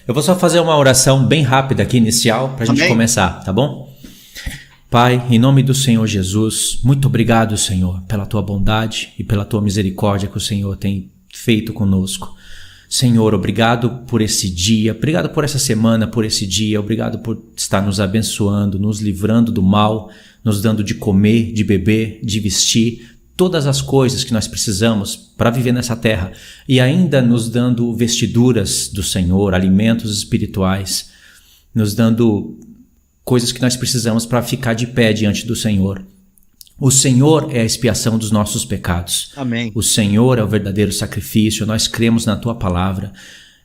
Eu vou só fazer uma oração bem rápida aqui, inicial, para a gente começar, tá bom? Pai, em nome do Senhor Jesus, muito obrigado, Senhor, pela Tua bondade e pela Tua misericórdia que o Senhor tem feito conosco. Senhor, obrigado por esse dia, obrigado por essa semana, por esse dia, obrigado por estar nos abençoando, nos livrando do mal, nos dando de comer, de beber, de vestir, todas as coisas que nós precisamos para viver nessa terra e ainda nos dando vestiduras do Senhor, alimentos espirituais, nos dando coisas que nós precisamos para ficar de pé diante do Senhor. O Senhor é a expiação dos nossos pecados. Amém. O Senhor é o verdadeiro sacrifício. Nós cremos na Tua palavra.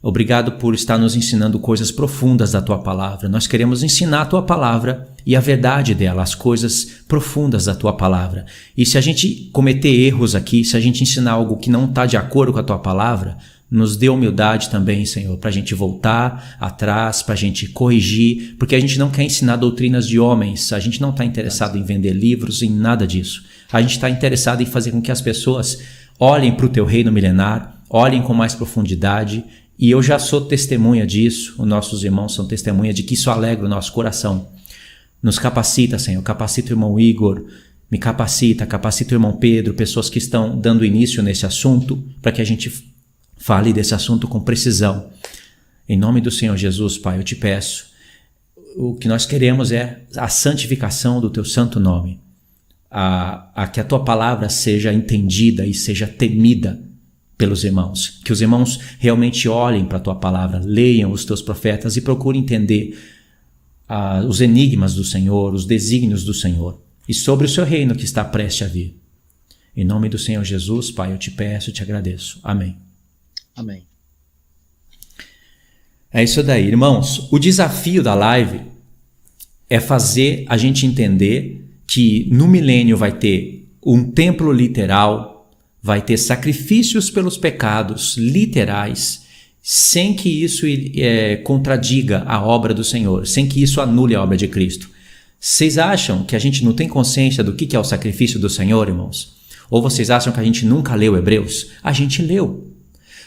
Obrigado por estar nos ensinando coisas profundas da Tua palavra. Nós queremos ensinar a Tua palavra e a verdade dela, as coisas profundas da Tua palavra. E se a gente cometer erros aqui, se a gente ensinar algo que não está de acordo com a Tua palavra, nos dê humildade também, Senhor, para a gente voltar atrás, para a gente corrigir, porque a gente não quer ensinar doutrinas de homens, a gente não está interessado em vender livros, em nada disso. A gente está interessado em fazer com que as pessoas olhem para o Teu reino milenar, olhem com mais profundidade, e eu já sou testemunha disso, os nossos irmãos são testemunha de que isso alegra o nosso coração. Nos capacita, Senhor, capacita o irmão Igor, me capacita o irmão Pedro, pessoas que estão dando início nesse assunto, para que a gente fale desse assunto com precisão. Em nome do Senhor Jesus, Pai, eu te peço. O que nós queremos é a santificação do Teu santo nome. Que a Tua palavra seja entendida e seja temida pelos irmãos. Que os irmãos realmente olhem para a Tua palavra, leiam os Teus profetas e procurem entender os enigmas do Senhor, os desígnios do Senhor e sobre o Seu reino que está prestes a vir. Em nome do Senhor Jesus, Pai, eu te peço e te agradeço. Amém. Amém. É isso daí, irmãos. O desafio da live é fazer a gente entender que no milênio vai ter um templo literal, vai ter sacrifícios pelos pecados literais, sem que isso contradiga a obra do Senhor, sem que isso anule a obra de Cristo. Vocês acham que a gente não tem consciência do que é o sacrifício do Senhor, irmãos? Ou vocês acham que a gente nunca leu Hebreus? A gente leu.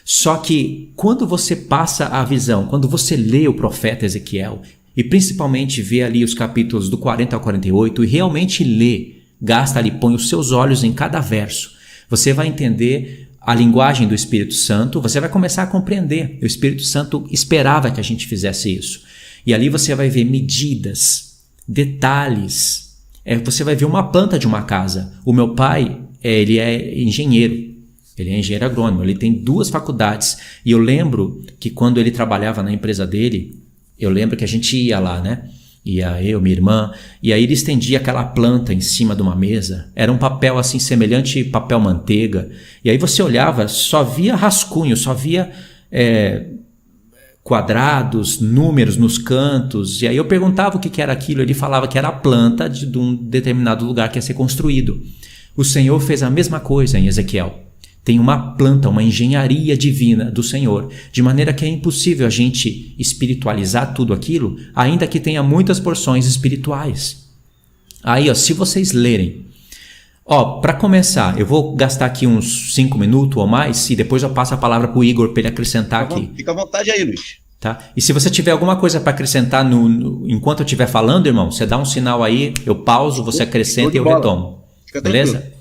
Só que quando você passa a visão, quando você lê o profeta Ezequiel, e principalmente vê ali os capítulos do 40 ao 48, e realmente lê, gasta ali, põe os seus olhos em cada verso, você vai entender a linguagem do Espírito Santo, você vai começar a compreender. O Espírito Santo esperava que a gente fizesse isso. E ali você vai ver medidas, detalhes. Você vai ver uma planta de uma casa. O meu pai, ele é engenheiro. Ele é engenheiro agrônomo, ele tem 2 faculdades. E eu lembro que quando ele trabalhava na empresa dele, eu lembro que a gente ia lá, né? Ia eu, minha irmã, e aí ele estendia aquela planta em cima de uma mesa. Era um papel assim, semelhante papel manteiga. E aí você olhava, só via rascunho, só via quadrados, números nos cantos. E aí eu perguntava o que era aquilo, ele falava que era a planta de um determinado lugar que ia ser construído. O Senhor fez a mesma coisa em Ezequiel. Tem uma planta, uma engenharia divina do Senhor, de maneira que é impossível a gente espiritualizar tudo aquilo, ainda que tenha muitas porções espirituais. Aí, se vocês lerem, para começar, eu vou gastar aqui uns 5 minutos ou mais, e depois eu passo a palavra para o Igor para ele acrescentar aqui. Fica à vontade aí, Luiz. Tá? E se você tiver alguma coisa para acrescentar enquanto eu estiver falando, irmão, você dá um sinal aí, eu pauso, você acrescenta e eu retomo. Beleza? Tranquilo.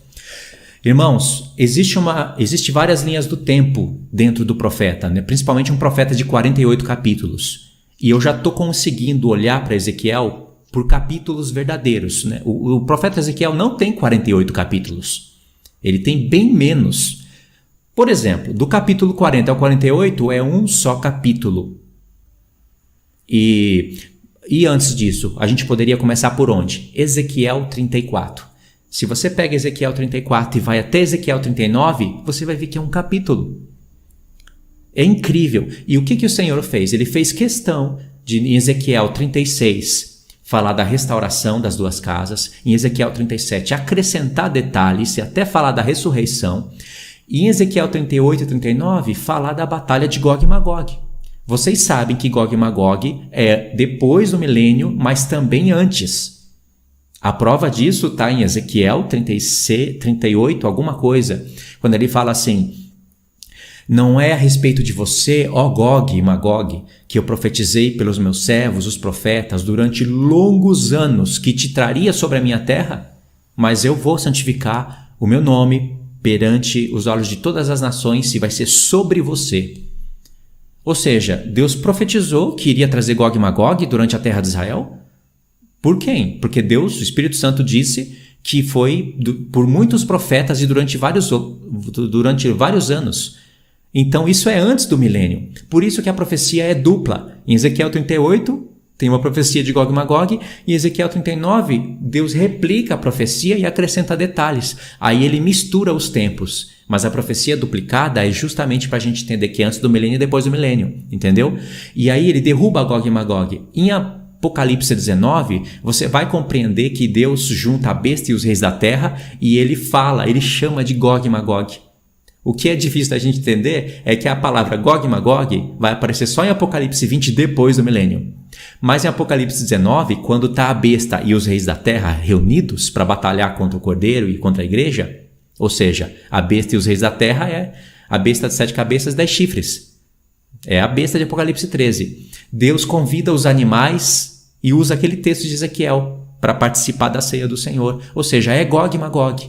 Irmãos, existe várias linhas do tempo dentro do profeta, né? Principalmente um profeta de 48 capítulos. E eu já estou conseguindo olhar para Ezequiel por capítulos verdadeiros, né? O profeta Ezequiel não tem 48 capítulos. Ele tem bem menos. Por exemplo, do capítulo 40 ao 48 é um só capítulo. E antes disso, a gente poderia começar por onde? Ezequiel 34. Se você pega Ezequiel 34 e vai até Ezequiel 39, você vai ver que é um capítulo. É incrível. E o que o Senhor fez? Ele fez questão de, em Ezequiel 36, falar da restauração das 2 casas. Em Ezequiel 37, acrescentar detalhes e até falar da ressurreição. E em Ezequiel 38 e 39, falar da batalha de Gog e Magog. Vocês sabem que Gog e Magog é depois do milênio, mas também antes. A prova disso está em Ezequiel 36, 38, alguma coisa, quando ele fala assim: Não é a respeito de você, ó Gog e Magog, que eu profetizei pelos meus servos, os profetas, durante longos anos, que te traria sobre a minha terra? Mas eu vou santificar o meu nome perante os olhos de todas as nações e vai ser sobre você. Ou seja, Deus profetizou que iria trazer Gog e Magog durante a terra de Israel? Por quem? Porque Deus, o Espírito Santo, disse que foi por muitos profetas e durante vários anos. Então isso é antes do milênio. Por isso que a profecia é dupla. Em Ezequiel 38 tem uma profecia de Gog e Magog, e em Ezequiel 39 Deus replica a profecia e acrescenta detalhes. Aí ele mistura os tempos. Mas a profecia duplicada é justamente para a gente entender que é antes do milênio e depois do milênio. Entendeu? E aí ele derruba Gog e Magog. Em Apocalipse 19, você vai compreender que Deus junta a besta e os reis da terra e ele chama de Gog e Magog. O que é difícil da gente entender é que a palavra Gog e Magog vai aparecer só em Apocalipse 20 depois do milênio. Mas em Apocalipse 19, quando está a besta e os reis da terra reunidos para batalhar contra o cordeiro e contra a igreja, ou seja, a besta e os reis da terra é a besta de 7 cabeças e 10 chifres. É a besta de Apocalipse 13. Deus convida os animais e usa aquele texto de Ezequiel para participar da ceia do Senhor. Ou seja, é Gog e Magog.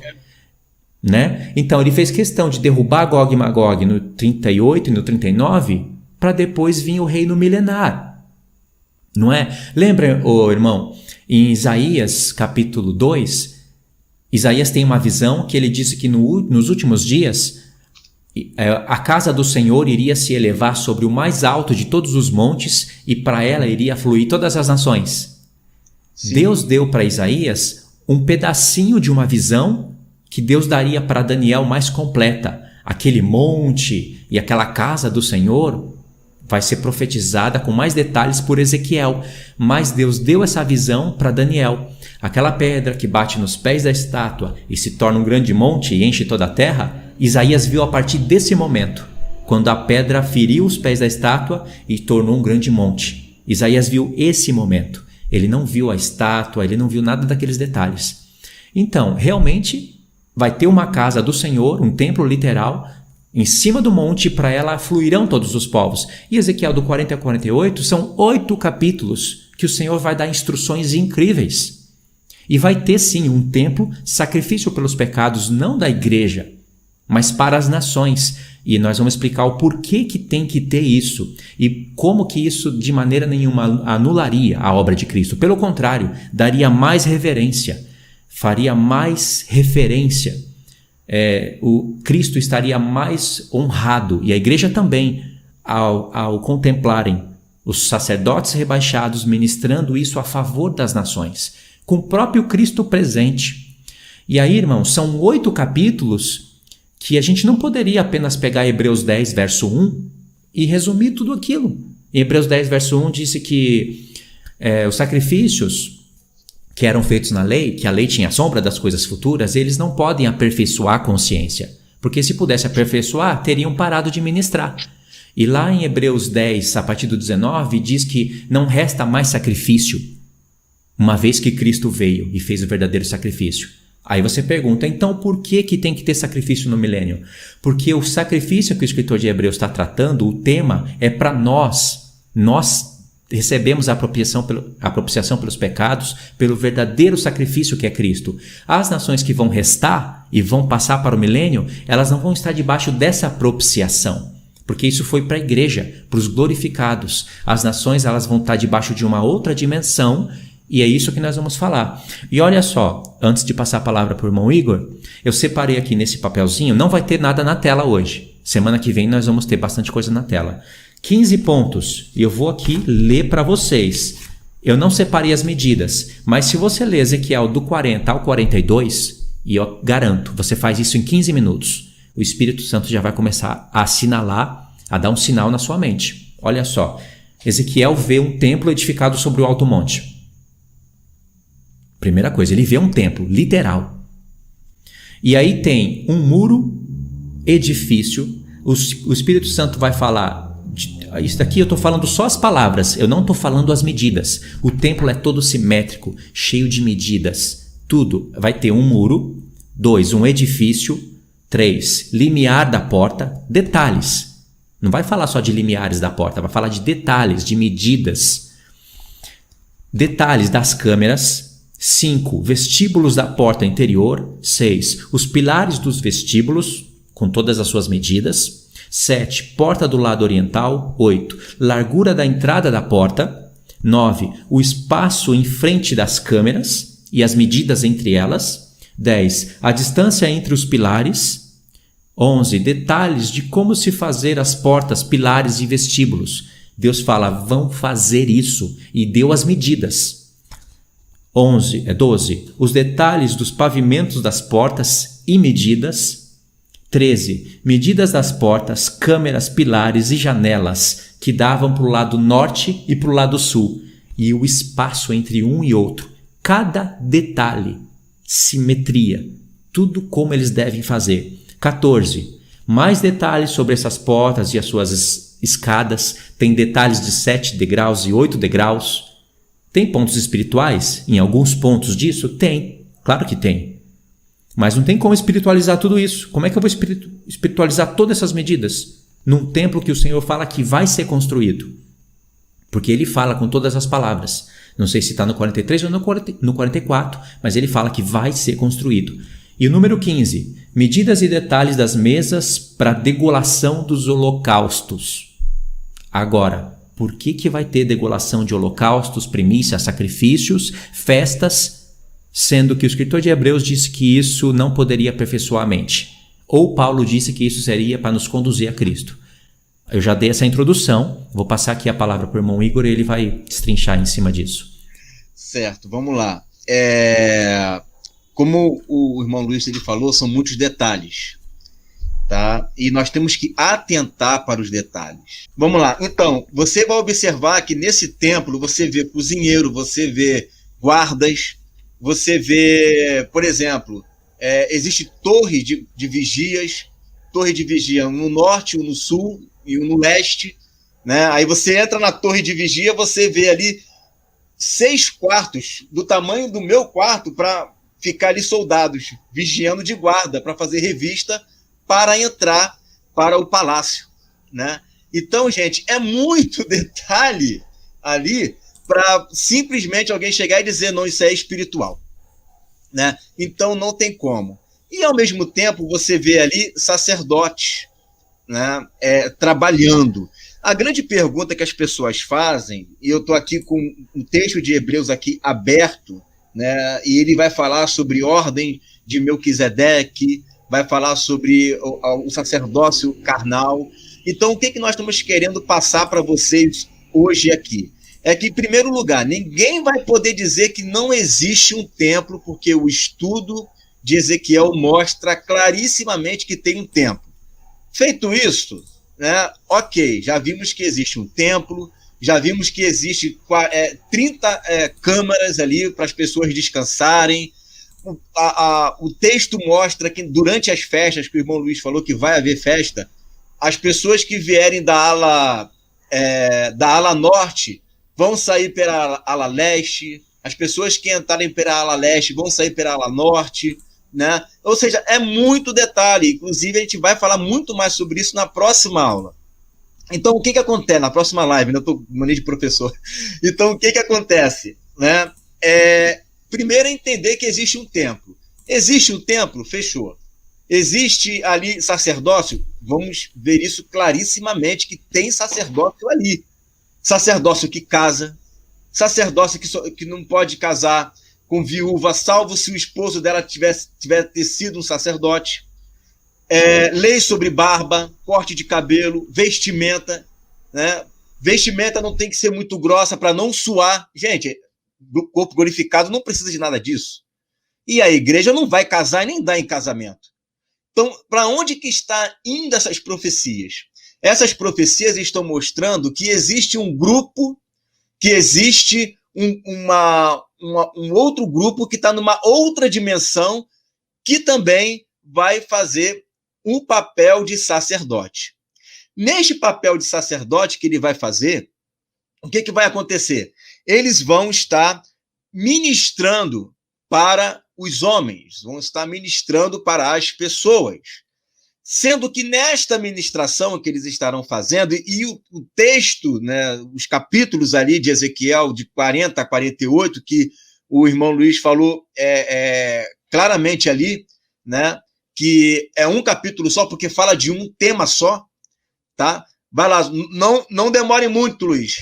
Né? Então ele fez questão de derrubar Gog e Magog no 38 e no 39 para depois vir o reino milenar. Não é? Lembra, irmão, em Isaías capítulo 2, Isaías tem uma visão que ele disse que nos últimos dias a casa do Senhor iria se elevar sobre o mais alto de todos os montes e para ela iria fluir todas as nações. Sim. Deus deu para Isaías um pedacinho de uma visão que Deus daria para Daniel mais completa. Aquele monte e aquela casa do Senhor vai ser profetizada com mais detalhes por Ezequiel. Mas Deus deu essa visão para Daniel. Aquela pedra que bate nos pés da estátua e se torna um grande monte e enche toda a terra, Isaías viu a partir desse momento, quando a pedra feriu os pés da estátua e tornou um grande monte. Isaías viu esse momento. Ele não viu a estátua, ele não viu nada daqueles detalhes. Então, realmente, vai ter uma casa do Senhor, um templo literal, em cima do monte, para ela fluirão todos os povos. E Ezequiel do 40 a 48 são 8 capítulos que o Senhor vai dar instruções incríveis. E vai ter sim um templo, sacrifício pelos pecados, não da igreja, mas para as nações. E nós vamos explicar o porquê que tem que ter isso e como que isso de maneira nenhuma anularia a obra de Cristo. Pelo contrário, daria mais reverência, faria mais referência, o Cristo estaria mais honrado, e a igreja também, ao contemplarem os sacerdotes rebaixados ministrando isso a favor das nações, com o próprio Cristo presente. E aí, irmãos, são 8 capítulos que a gente não poderia apenas pegar Hebreus 10, verso 1 e resumir tudo aquilo. Em Hebreus 10, verso 1 disse que os sacrifícios que eram feitos na lei, que a lei tinha a sombra das coisas futuras, eles não podem aperfeiçoar a consciência, porque se pudesse aperfeiçoar, teriam parado de ministrar. E lá em Hebreus 10, a partir do 19, diz que não resta mais sacrifício, uma vez que Cristo veio e fez o verdadeiro sacrifício. Aí você pergunta, então por que tem que ter sacrifício no milênio? Porque o sacrifício que o escritor de Hebreus está tratando, o tema é para nós. Nós recebemos a propiciação pelos pecados, pelo verdadeiro sacrifício que é Cristo. As nações que vão restar e vão passar para o milênio, elas não vão estar debaixo dessa propiciação, porque isso foi para a igreja, para os glorificados. As nações elas vão estar debaixo de uma outra dimensão, e é isso que nós vamos falar. E olha só, antes de passar a palavra para o irmão Igor, eu separei aqui nesse papelzinho, não vai ter nada na tela hoje. Semana que vem nós vamos ter bastante coisa na tela. 15 pontos, e eu vou aqui ler para vocês. Eu não separei as medidas, mas se você ler Ezequiel do 40 ao 42, e eu garanto, você faz isso em 15 minutos, o Espírito Santo já vai começar a assinalar, a dar um sinal na sua mente. Olha só, Ezequiel vê um templo edificado sobre o alto monte. Primeira coisa, ele vê um templo, literal. E aí tem um muro, edifício, o Espírito Santo vai falar... Isso daqui eu estou falando só as palavras, eu não estou falando as medidas. O templo é todo simétrico, cheio de medidas. Tudo. Vai ter um muro, 2, um edifício, 3. Limiar da porta, detalhes. Não vai falar só de limiares da porta, vai falar de detalhes, de medidas. Detalhes das câmeras. 5. Vestíbulos da porta interior. 6. Os pilares dos vestíbulos, com todas as suas medidas. 7. Porta do lado oriental. 8. Largura da entrada da porta. 9. O espaço em frente das câmeras e as medidas entre elas. 10. A distância entre os pilares. 11. Detalhes de como se fazer as portas, pilares e vestíbulos. Deus fala, vão fazer isso, e deu as medidas. 12. Os detalhes dos pavimentos das portas e medidas. 13. Medidas das portas, câmeras, pilares e janelas que davam para o lado norte e para o lado sul, e o espaço entre um e outro. Cada detalhe, simetria, tudo como eles devem fazer. 14. Mais detalhes sobre essas portas e as suas escadas. Tem detalhes de 7 degraus e 8 degraus. Tem pontos espirituais em alguns pontos disso? Tem, claro que tem. Mas não tem como espiritualizar tudo isso. Como é que eu vou espiritualizar todas essas medidas num templo que o Senhor fala que vai ser construído? Porque ele fala com todas as palavras. Não sei se está no 43 ou no 44, mas ele fala que vai ser construído. E o número 15, medidas e detalhes das mesas para degolação dos holocaustos. Agora, por que vai ter degolação de holocaustos, primícias, sacrifícios, festas, sendo que o escritor de Hebreus disse que isso não poderia aperfeiçoar a mente? Ou Paulo disse que isso seria para nos conduzir a Cristo? Eu já dei essa introdução, vou passar aqui a palavra para o irmão Igor e ele vai destrinchar em cima disso. Certo, vamos lá. Como o irmão Luiz ele falou, são muitos detalhes, tá? E nós temos que atentar para os detalhes. Vamos lá. Então, você vai observar que nesse templo você vê cozinheiro, você vê guardas, você vê, por exemplo, existe torre de vigias, torre de vigia no norte, no sul e no leste, né? Aí você entra na torre de vigia, você vê ali 6 quartos do tamanho do meu quarto para ficar ali soldados vigiando de guarda para fazer revista para entrar para o palácio, né? Então, gente, é muito detalhe ali para simplesmente alguém chegar e dizer não, isso é espiritual, né? Então não tem como. E ao mesmo tempo você vê ali sacerdotes, né, trabalhando. A grande pergunta que as pessoas fazem, e eu estou aqui com um texto de Hebreus aqui aberto, né, e ele vai falar sobre ordem de Melquisedeque, vai falar sobre o sacerdócio carnal. Então, o que nós estamos querendo passar para vocês hoje aqui? É que, em primeiro lugar, ninguém vai poder dizer que não existe um templo, porque o estudo de Ezequiel mostra clarissimamente que tem um templo. Feito isso, né, ok, já vimos que existe um templo, já vimos que existe 30 câmaras ali para as pessoas descansarem. O texto mostra que durante as festas, que o irmão Luiz falou que vai haver festa, as pessoas que vierem da ala norte vão sair pela ala leste, as pessoas que entrarem pela ala leste vão sair pela ala norte, né? Ou seja, é muito detalhe. Inclusive, a gente vai falar muito mais sobre isso na próxima aula. Então, o que acontece? Na próxima live, né? Eu estou maneiro de professor. Então, o que acontece? Né? Primeiro, entender que existe um templo. Existe um templo? Fechou. Existe ali sacerdócio? Vamos ver isso clarissimamente, que tem sacerdócio ali. Sacerdócio que casa, sacerdócio que não pode casar com viúva, salvo se o esposo dela tiver sido um sacerdote. Lei sobre barba, corte de cabelo, vestimenta, né? Vestimenta não tem que ser muito grossa para não suar. Gente, do corpo glorificado não precisa de nada disso. E a igreja não vai casar e nem dar em casamento. Então, para onde que está indo essas profecias? Essas profecias estão mostrando que existe um grupo, que existe um outro grupo que está numa outra dimensão, que também vai fazer um papel de sacerdote. Neste papel de sacerdote que ele vai fazer, o que vai acontecer? Eles vão estar ministrando para os homens, vão estar ministrando para as pessoas. Sendo que nesta ministração que eles estarão fazendo, e o texto, né, os capítulos ali de Ezequiel, de 40 a 48, que o irmão Luiz falou claramente ali, né, que é um capítulo só, porque fala de um tema só, tá? Vai lá, não demore muito, Luiz.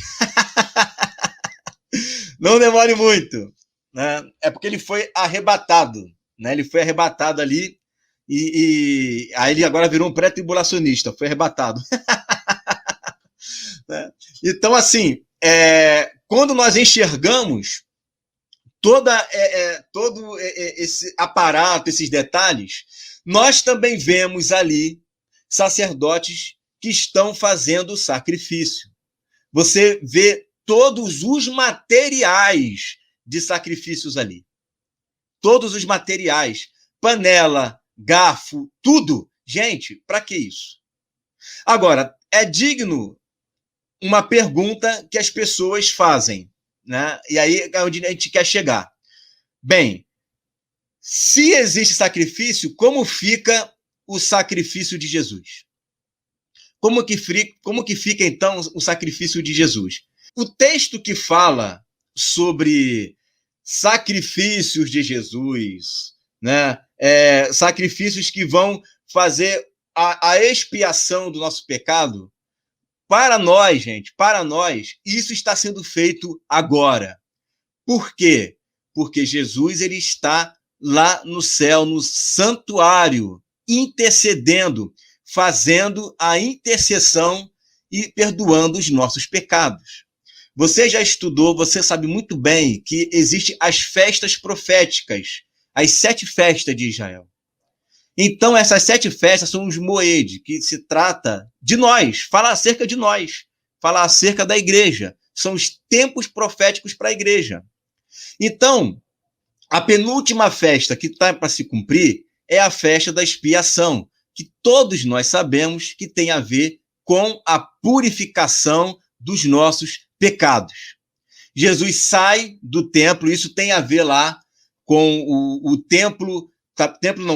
Não demore muito, né? É porque ele foi arrebatado, né? Ele foi arrebatado ali e aí ele agora virou um pré-tribulacionista, foi arrebatado. Então, assim, quando nós enxergamos todo esse aparato, esses detalhes, nós também vemos ali sacerdotes que estão fazendo o sacrifício. Você vê todos os materiais de sacrifícios ali. Todos os materiais. Panela, garfo, tudo. Gente, para que isso? Agora, é digno uma pergunta que as pessoas fazem, né? E aí é onde a gente quer chegar. Bem, se existe sacrifício, como fica o sacrifício de Jesus? Como que fica, então, o sacrifício de Jesus? O texto que fala sobre sacrifícios de Jesus, né? Sacrifícios que vão fazer a expiação do nosso pecado, para nós, gente, isso está sendo feito agora. Por quê? Porque Jesus ele está lá no céu, no santuário, intercedendo, fazendo a intercessão e perdoando os nossos pecados. Você já estudou, você sabe muito bem que existem as festas proféticas, as 7 festas de Israel. Então, essas 7 festas são os Moed, que se trata de nós, fala acerca de nós, fala acerca da igreja. São os tempos proféticos para a igreja. Então, a penúltima festa que está para se cumprir é a festa da expiação, que todos nós sabemos que tem a ver com a purificação dos nossos pecados. Jesus sai do templo, isso tem a ver lá com o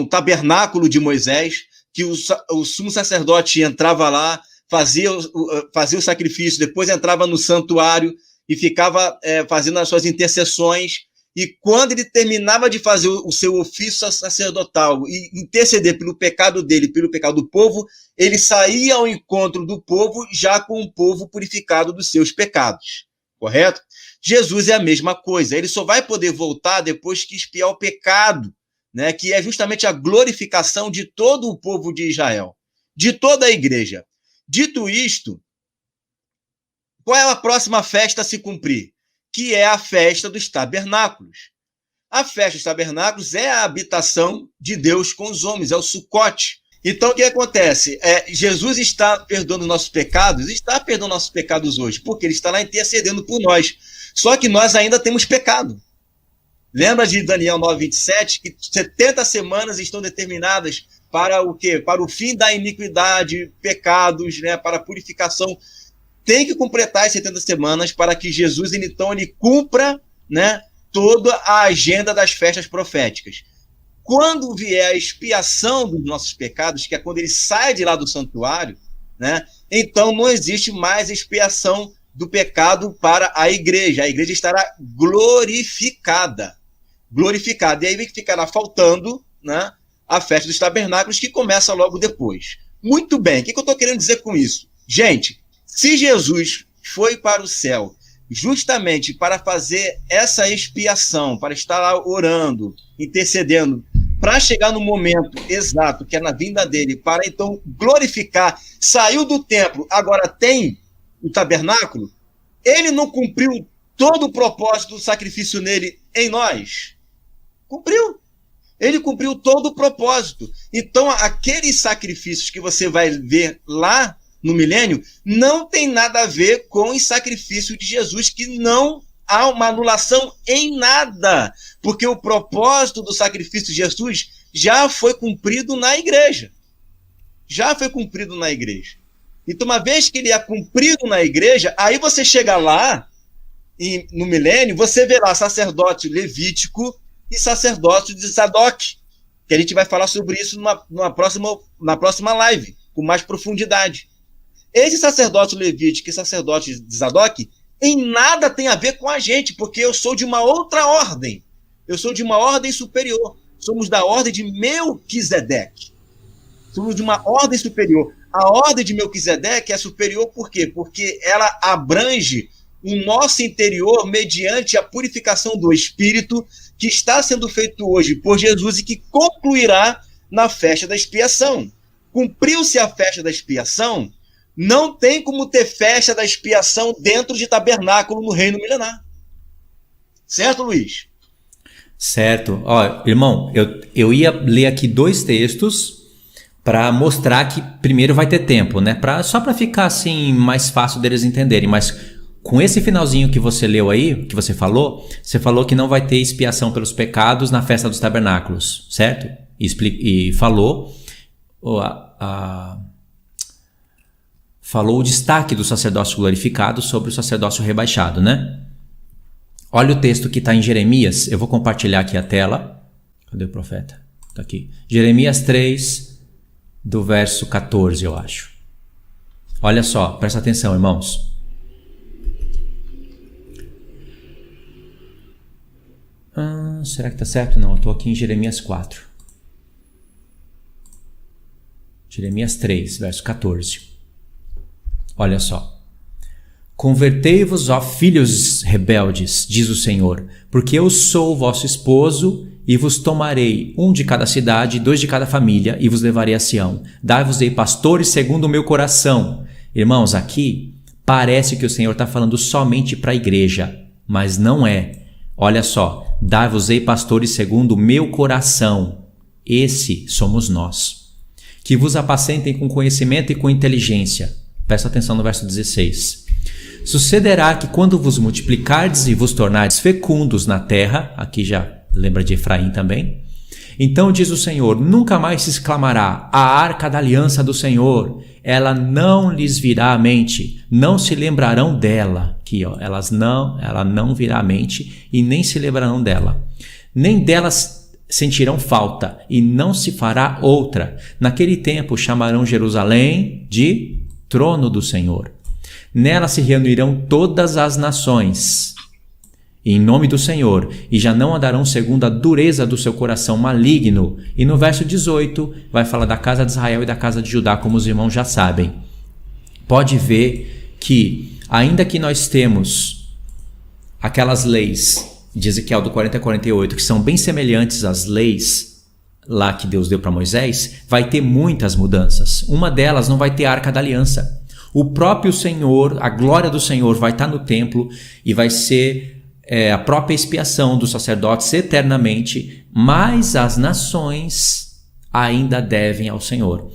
tabernáculo de Moisés, que o sumo sacerdote entrava lá, fazia o sacrifício, depois entrava no santuário e ficava fazendo as suas intercessões. E quando ele terminava de fazer o seu ofício sacerdotal e interceder pelo pecado dele, pelo pecado do povo, ele saía ao encontro do povo já com o povo purificado dos seus pecados. Correto? Jesus é a mesma coisa. Ele só vai poder voltar depois que expiar o pecado, né, que é justamente a glorificação de todo o povo de Israel, de toda a igreja. Dito isto, qual é a próxima festa a se cumprir? Que é a festa dos tabernáculos. A festa dos tabernáculos é a habitação de Deus com os homens, é o Sucote. Então, o que acontece? Jesus está perdoando nossos pecados, está perdoando nossos pecados hoje, porque ele está lá intercedendo por nós. Só que nós ainda temos pecado. Lembra de Daniel 9:27, que 70 semanas estão determinadas para o quê? Para o fim da iniquidade, pecados, né, para a purificação. Tem que completar as 70 semanas para que Jesus, então, ele cumpra, né, toda a agenda das festas proféticas. Quando vier a expiação dos nossos pecados, que é quando ele sai de lá do santuário, né, então não existe mais expiação do pecado para a igreja estará glorificada. E aí ficará faltando, né, a festa dos tabernáculos, que começa logo depois. Muito bem, o que eu estou querendo dizer com isso? Gente, se Jesus foi para o céu justamente para fazer essa expiação, para estar lá orando, intercedendo, para chegar no momento exato, que é na vinda dele, para então glorificar, saiu do templo, agora tem o tabernáculo, ele não cumpriu todo o propósito do sacrifício nele em nós? Cumpriu. Ele cumpriu todo o propósito. Então, aqueles sacrifícios que você vai ver lá no milênio não tem nada a ver com o sacrifício de Jesus, que não há uma anulação em nada, porque o propósito do sacrifício de Jesus já foi cumprido na igreja. Já foi cumprido na igreja. Então, uma vez que ele é cumprido na igreja, aí você chega lá, no milênio, você vê lá sacerdote levítico e sacerdócio de Zadok. que a gente vai falar sobre isso na próxima live, com mais profundidade. Esse sacerdote levítico e sacerdote de Zadok em nada tem a ver com a gente, porque eu sou de uma outra ordem. Eu sou de uma ordem superior. Somos da ordem de Melquisedeque. Somos de uma ordem superior. A ordem de Melquisedeque é superior por quê? Porque ela abrange o nosso interior mediante a purificação do Espírito que está sendo feito hoje por Jesus e que concluirá na festa da expiação. Cumpriu-se a festa da expiação, não tem como ter festa da expiação dentro de tabernáculo no reino milenar. Certo, Luiz? Certo. Ó, irmão, eu ia ler aqui 2 textos para mostrar que primeiro vai ter tempo, né? Só para ficar assim mais fácil deles entenderem, mas com esse finalzinho que você leu aí, que você falou que não vai ter expiação pelos pecados na festa dos tabernáculos, certo? E falou falou o destaque do sacerdócio glorificado sobre o sacerdócio rebaixado, né? Olha o texto que está em Jeremias, eu vou compartilhar aqui a tela. Cadê o profeta? Está aqui. Jeremias 3, do verso 14, eu acho. Olha só, presta atenção, irmãos. Será que está certo? Não, eu estou aqui em Jeremias 4. Jeremias 3, verso 14. Olha só. Convertei-vos, ó filhos rebeldes, diz o Senhor, porque eu sou o vosso esposo, e vos tomarei 1 de cada cidade, 2 de cada família, e vos levarei a Sião. Dai-vos-ei pastores segundo o meu coração. Irmãos, aqui parece que o Senhor está falando somente para a igreja, mas não é. Olha só, dai-vos-ei pastores segundo o meu coração. Esse somos nós. Que vos apacentem com conhecimento e com inteligência. Presta atenção no verso 16. Sucederá que quando vos multiplicardes e vos tornardes fecundos na terra, aqui já lembra de Efraim também, então diz o Senhor, nunca mais se exclamará, a arca da aliança do Senhor, ela não lhes virá à mente, não se lembrarão dela, aqui ó, ela não virá à mente e nem se lembrarão dela, nem delas sentirão falta e não se fará outra. Naquele tempo chamarão Jerusalém de trono do Senhor. Nela se reunirão todas as nações em nome do Senhor, e já não andarão segundo a dureza do seu coração maligno. E no verso 18 vai falar da casa de Israel e da casa de Judá, como os irmãos já sabem. Pode ver que, ainda que nós temos aquelas leis de Ezequiel do 40 a 48, que são bem semelhantes às leis lá que Deus deu para Moisés, vai ter muitas mudanças. Uma delas não vai ter a Arca da Aliança. O próprio Senhor, a glória do Senhor vai estar no templo e vai ser a própria expiação dos sacerdotes eternamente, mas as nações ainda devem ao Senhor.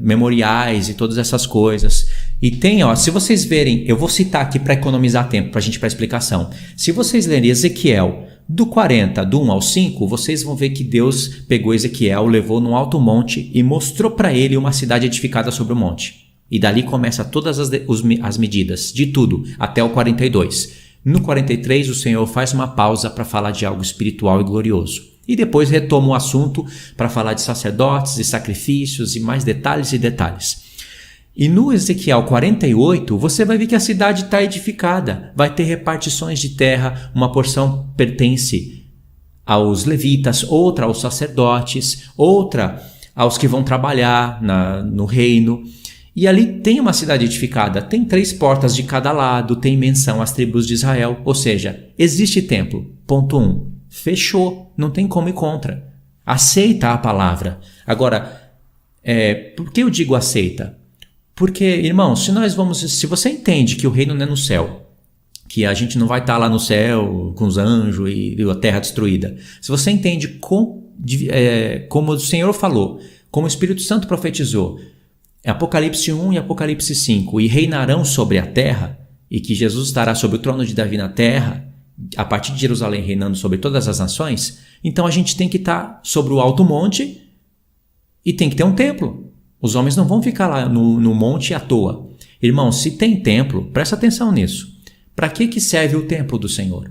Memoriais e todas essas coisas. E tem, se vocês verem, eu vou citar aqui para economizar tempo para a gente para explicação. Se vocês lerem Ezequiel do 40, do 1 ao 5, vocês vão ver que Deus pegou Ezequiel, levou num alto monte e mostrou para ele uma cidade edificada sobre o monte. E dali começa todas as medidas, de tudo, até o 42. No 43, o Senhor faz uma pausa para falar de algo espiritual e glorioso. E depois retoma o assunto para falar de sacerdotes e sacrifícios e mais detalhes e detalhes. E no Ezequiel 48, você vai ver que a cidade está edificada. Vai ter repartições de terra, uma porção pertence aos levitas, outra aos sacerdotes, outra aos que vão trabalhar no reino. E ali tem uma cidade edificada, tem 3 portas de cada lado, tem menção às tribos de Israel, ou seja, existe templo. Ponto 1. Fechou, não tem como ir contra. Aceita a palavra. Agora, por que eu digo aceita? Porque, irmão, se você entende que o reino não é no céu, que a gente não vai estar lá no céu com os anjos e a terra destruída, se você entende como o Senhor falou, como o Espírito Santo profetizou, Apocalipse 1 e Apocalipse 5, e reinarão sobre a terra, e que Jesus estará sobre o trono de Davi na terra, a partir de Jerusalém reinando sobre todas as nações, então a gente tem que estar sobre o alto monte e tem que ter um templo. Os homens não vão ficar lá no monte à toa. Irmão, se tem templo, presta atenção nisso. Para que serve o templo do Senhor?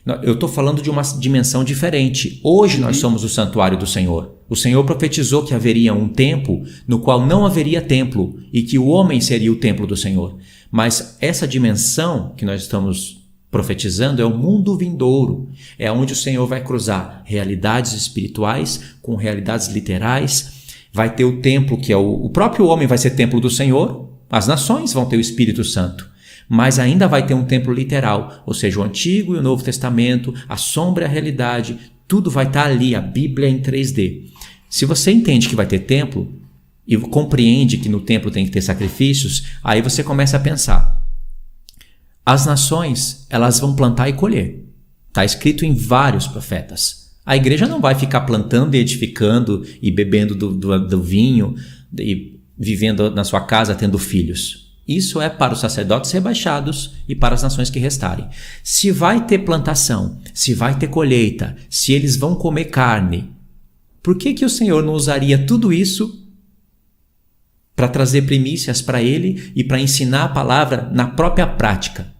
Eu estou falando de uma dimensão diferente. Hoje nós somos o santuário do Senhor. O Senhor profetizou que haveria um tempo no qual não haveria templo e que o homem seria o templo do Senhor. Mas essa dimensão que nós estamos profetizando é o mundo vindouro. É onde o Senhor vai cruzar realidades espirituais com realidades literais. Vai ter o templo que é o próprio homem vai ser templo do Senhor. As nações vão ter o Espírito Santo. Mas ainda vai ter um templo literal, ou seja, o Antigo e o Novo Testamento, a sombra e a realidade, tudo vai estar ali, a Bíblia em 3D. Se você entende que vai ter templo e compreende que no templo tem que ter sacrifícios, aí você começa a pensar. As nações, elas vão plantar e colher. Está escrito em vários profetas. A igreja não vai ficar plantando e edificando e bebendo do vinho e vivendo na sua casa tendo filhos. Isso é para os sacerdotes rebaixados e para as nações que restarem. Se vai ter plantação, se vai ter colheita, se eles vão comer carne, por que o Senhor não usaria tudo isso para trazer primícias para ele e para ensinar a palavra na própria prática?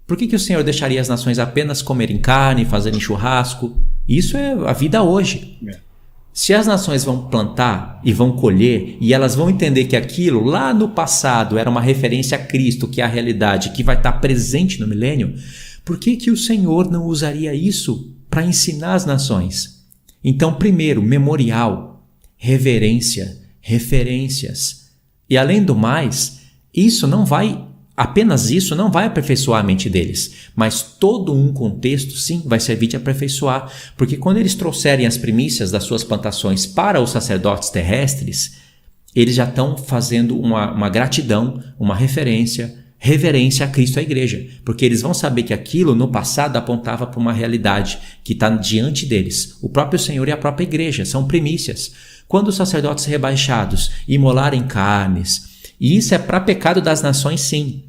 Por que o Senhor deixaria as nações apenas comerem carne, fazerem churrasco? Isso é a vida hoje. Se as nações vão plantar e vão colher e elas vão entender que aquilo lá no passado era uma referência a Cristo, que é a realidade, que vai estar presente no milênio, por que o Senhor não usaria isso para ensinar as nações? Então, primeiro, memorial, reverência, referências. E além do mais, apenas isso não vai aperfeiçoar a mente deles, mas todo um contexto, sim, vai servir de aperfeiçoar, porque quando eles trouxerem as primícias das suas plantações para os sacerdotes terrestres, eles já estão fazendo uma gratidão, uma referência a Cristo e à igreja, porque eles vão saber que aquilo no passado apontava para uma realidade que está diante deles. O próprio Senhor e a própria igreja são primícias. Quando os sacerdotes rebaixados imolarem carnes, e isso é para pecado das nações, sim.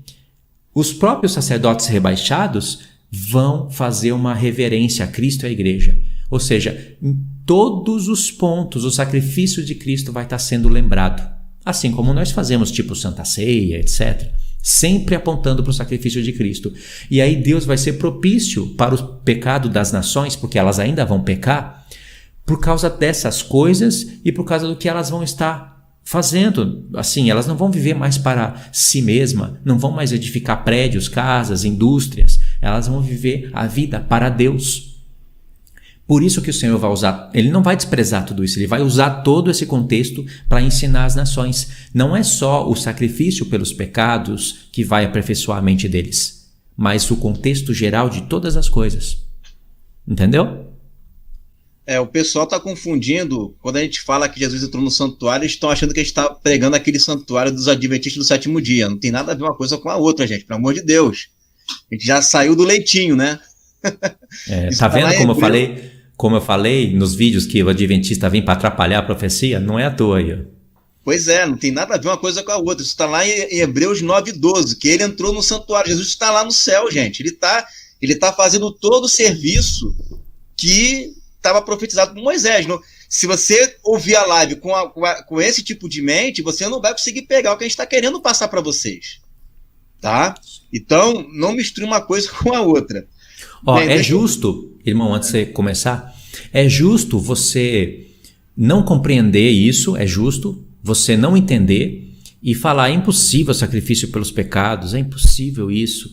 Os próprios sacerdotes rebaixados vão fazer uma reverência a Cristo e à igreja. Ou seja, em todos os pontos, o sacrifício de Cristo vai estar sendo lembrado. Assim como nós fazemos, tipo Santa Ceia, etc. Sempre apontando para o sacrifício de Cristo. E aí Deus vai ser propício para o pecado das nações, porque elas ainda vão pecar, por causa dessas coisas e por causa do que elas vão estar fazendo. Assim, elas não vão viver mais para si mesma, não vão mais edificar prédios, casas, indústrias, elas vão viver a vida para Deus. Por isso que o Senhor vai usar, ele não vai desprezar tudo isso, ele vai usar todo esse contexto para ensinar as nações. Não é só o sacrifício pelos pecados que vai aperfeiçoar a mente deles, mas o contexto geral de todas as coisas. Entendeu? O pessoal está confundindo, quando a gente fala que Jesus entrou no santuário, eles estão achando que a gente está pregando aquele santuário dos adventistas do sétimo dia. Não tem nada a ver uma coisa com a outra, gente, pelo amor de Deus. A gente já saiu do leitinho, né? Tá vendo como eu falei nos vídeos que o adventista vem para atrapalhar a profecia? Não é à toa aí. Pois é, não tem nada a ver uma coisa com a outra. Isso está lá em Hebreus 9:12, que ele entrou no santuário. Jesus está lá no céu, gente. Ele tá fazendo todo o serviço que estava profetizado por Moisés. Se você ouvir a live com esse tipo de mente, você não vai conseguir pegar o que a gente está querendo passar para vocês. Tá? Então, não misture uma coisa com a outra. Justo, irmão, antes de você começar, é justo você não compreender isso, é justo você não entender e falar, é impossível sacrifício pelos pecados, é impossível isso.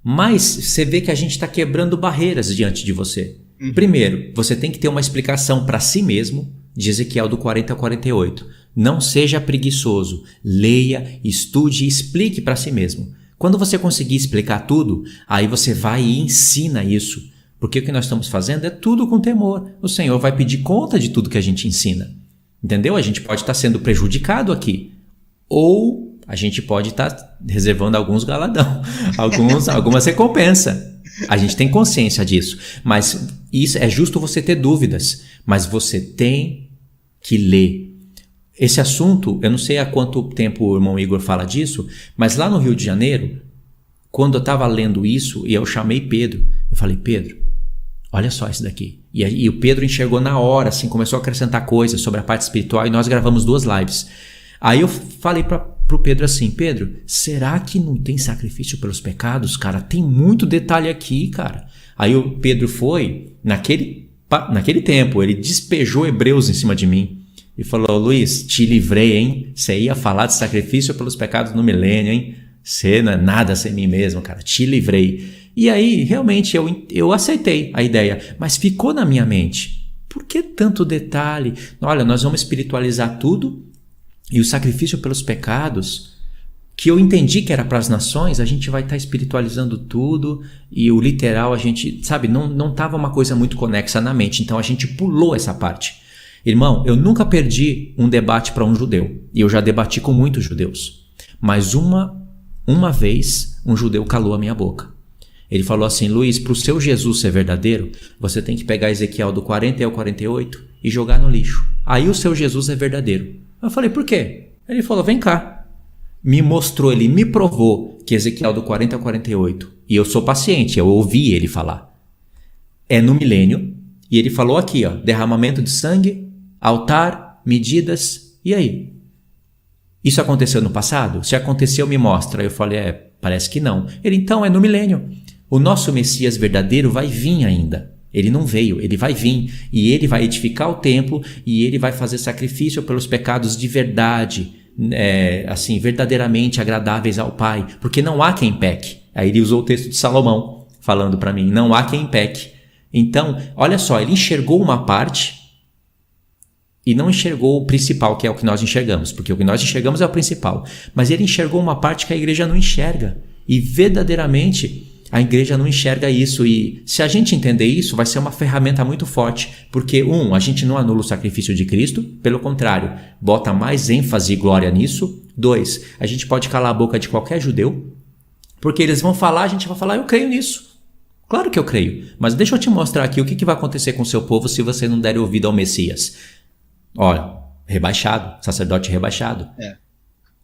Mas você vê que a gente está quebrando barreiras diante de você. Primeiro, você tem que ter uma explicação para si mesmo, de Ezequiel do 40 ao 48. Não seja preguiçoso, leia, estude e explique para si mesmo. Quando você conseguir explicar tudo, aí você vai e ensina isso. Porque o que nós estamos fazendo é tudo com temor. O Senhor vai pedir conta de tudo que a gente ensina. Entendeu? A gente pode estar sendo prejudicado aqui. Ou a gente pode estar reservando alguns galadão, algumas recompensas. A gente tem consciência disso. Mas isso é justo você ter dúvidas. Mas você tem que ler. Esse assunto, eu não sei há quanto tempo o irmão Igor fala disso, mas lá no Rio de Janeiro, quando eu estava lendo isso, e eu chamei Pedro, eu falei, Pedro, olha só isso daqui. E o Pedro enxergou na hora, assim, começou a acrescentar coisas sobre a parte espiritual, e nós gravamos 2 lives. Aí eu falei pro Pedro assim, Pedro, será que não tem sacrifício pelos pecados, cara? Tem muito detalhe aqui, cara. Aí o Pedro foi, naquele tempo, ele despejou Hebreus em cima de mim e falou: Luiz, te livrei, hein? Você ia falar de sacrifício pelos pecados no milênio, hein? Você não é nada sem mim mesmo, cara, te livrei. E aí, realmente, eu aceitei a ideia, mas ficou na minha mente. Por que tanto detalhe? Olha, nós vamos espiritualizar tudo e o sacrifício pelos pecados, que eu entendi que era para as nações, a gente vai estar espiritualizando tudo e o literal a gente, sabe, não estava uma coisa muito conexa na mente, então a gente pulou essa parte. Irmão, eu nunca perdi um debate para um judeu e eu já debati com muitos judeus, mas uma vez um judeu calou a minha boca. Ele falou assim: Luiz, para o seu Jesus ser verdadeiro, você tem que pegar Ezequiel do 40 ao 48 e jogar no lixo. Aí o seu Jesus é verdadeiro. Eu falei: por quê? Ele falou: vem cá. Me mostrou, ele me provou que Ezequiel do 40 ao 48, e eu sou paciente, eu ouvi ele falar, é no milênio, e ele falou aqui, ó, derramamento de sangue, altar, medidas, e aí? Isso aconteceu no passado? Se aconteceu, me mostra. Eu falei: parece que não. Ele: então, é no milênio. O nosso Messias verdadeiro vai vir ainda. Ele não veio, ele vai vir, e ele vai edificar o templo, e ele vai fazer sacrifício pelos pecados de verdade, assim, verdadeiramente agradáveis ao Pai, porque não há quem peque. Aí ele usou o texto de Salomão, falando para mim: não há quem peque. Então, olha só, ele enxergou uma parte e não enxergou o principal, que é o que nós enxergamos, porque o que nós enxergamos é o principal, mas ele enxergou uma parte que a igreja não enxerga, e verdadeiramente a igreja não enxerga isso, e se a gente entender isso, vai ser uma ferramenta muito forte, porque a gente não anula o sacrifício de Cristo, pelo contrário, bota mais ênfase e glória nisso. 2, a gente pode calar a boca de qualquer judeu, porque eles vão falar, a gente vai falar: eu creio nisso. Claro que eu creio, mas deixa eu te mostrar aqui o que vai acontecer com o seu povo se você não der ouvido ao Messias. Olha, rebaixado, sacerdote rebaixado.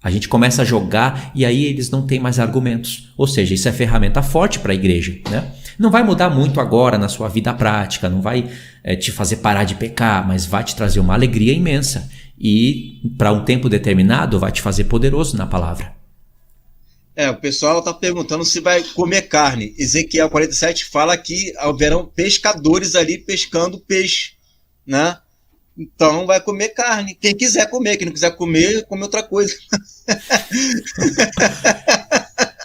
A gente começa a jogar e aí eles não têm mais argumentos. Ou seja, isso é ferramenta forte para a igreja, né? Não vai mudar muito agora na sua vida prática, não vai te fazer parar de pecar, mas vai te trazer uma alegria imensa. E para um tempo determinado vai te fazer poderoso na palavra. O pessoal está perguntando se vai comer carne. Ezequiel 47 fala que haverão pescadores ali pescando peixe, né? Então vai comer carne. Quem quiser comer, quem não quiser comer, come outra coisa.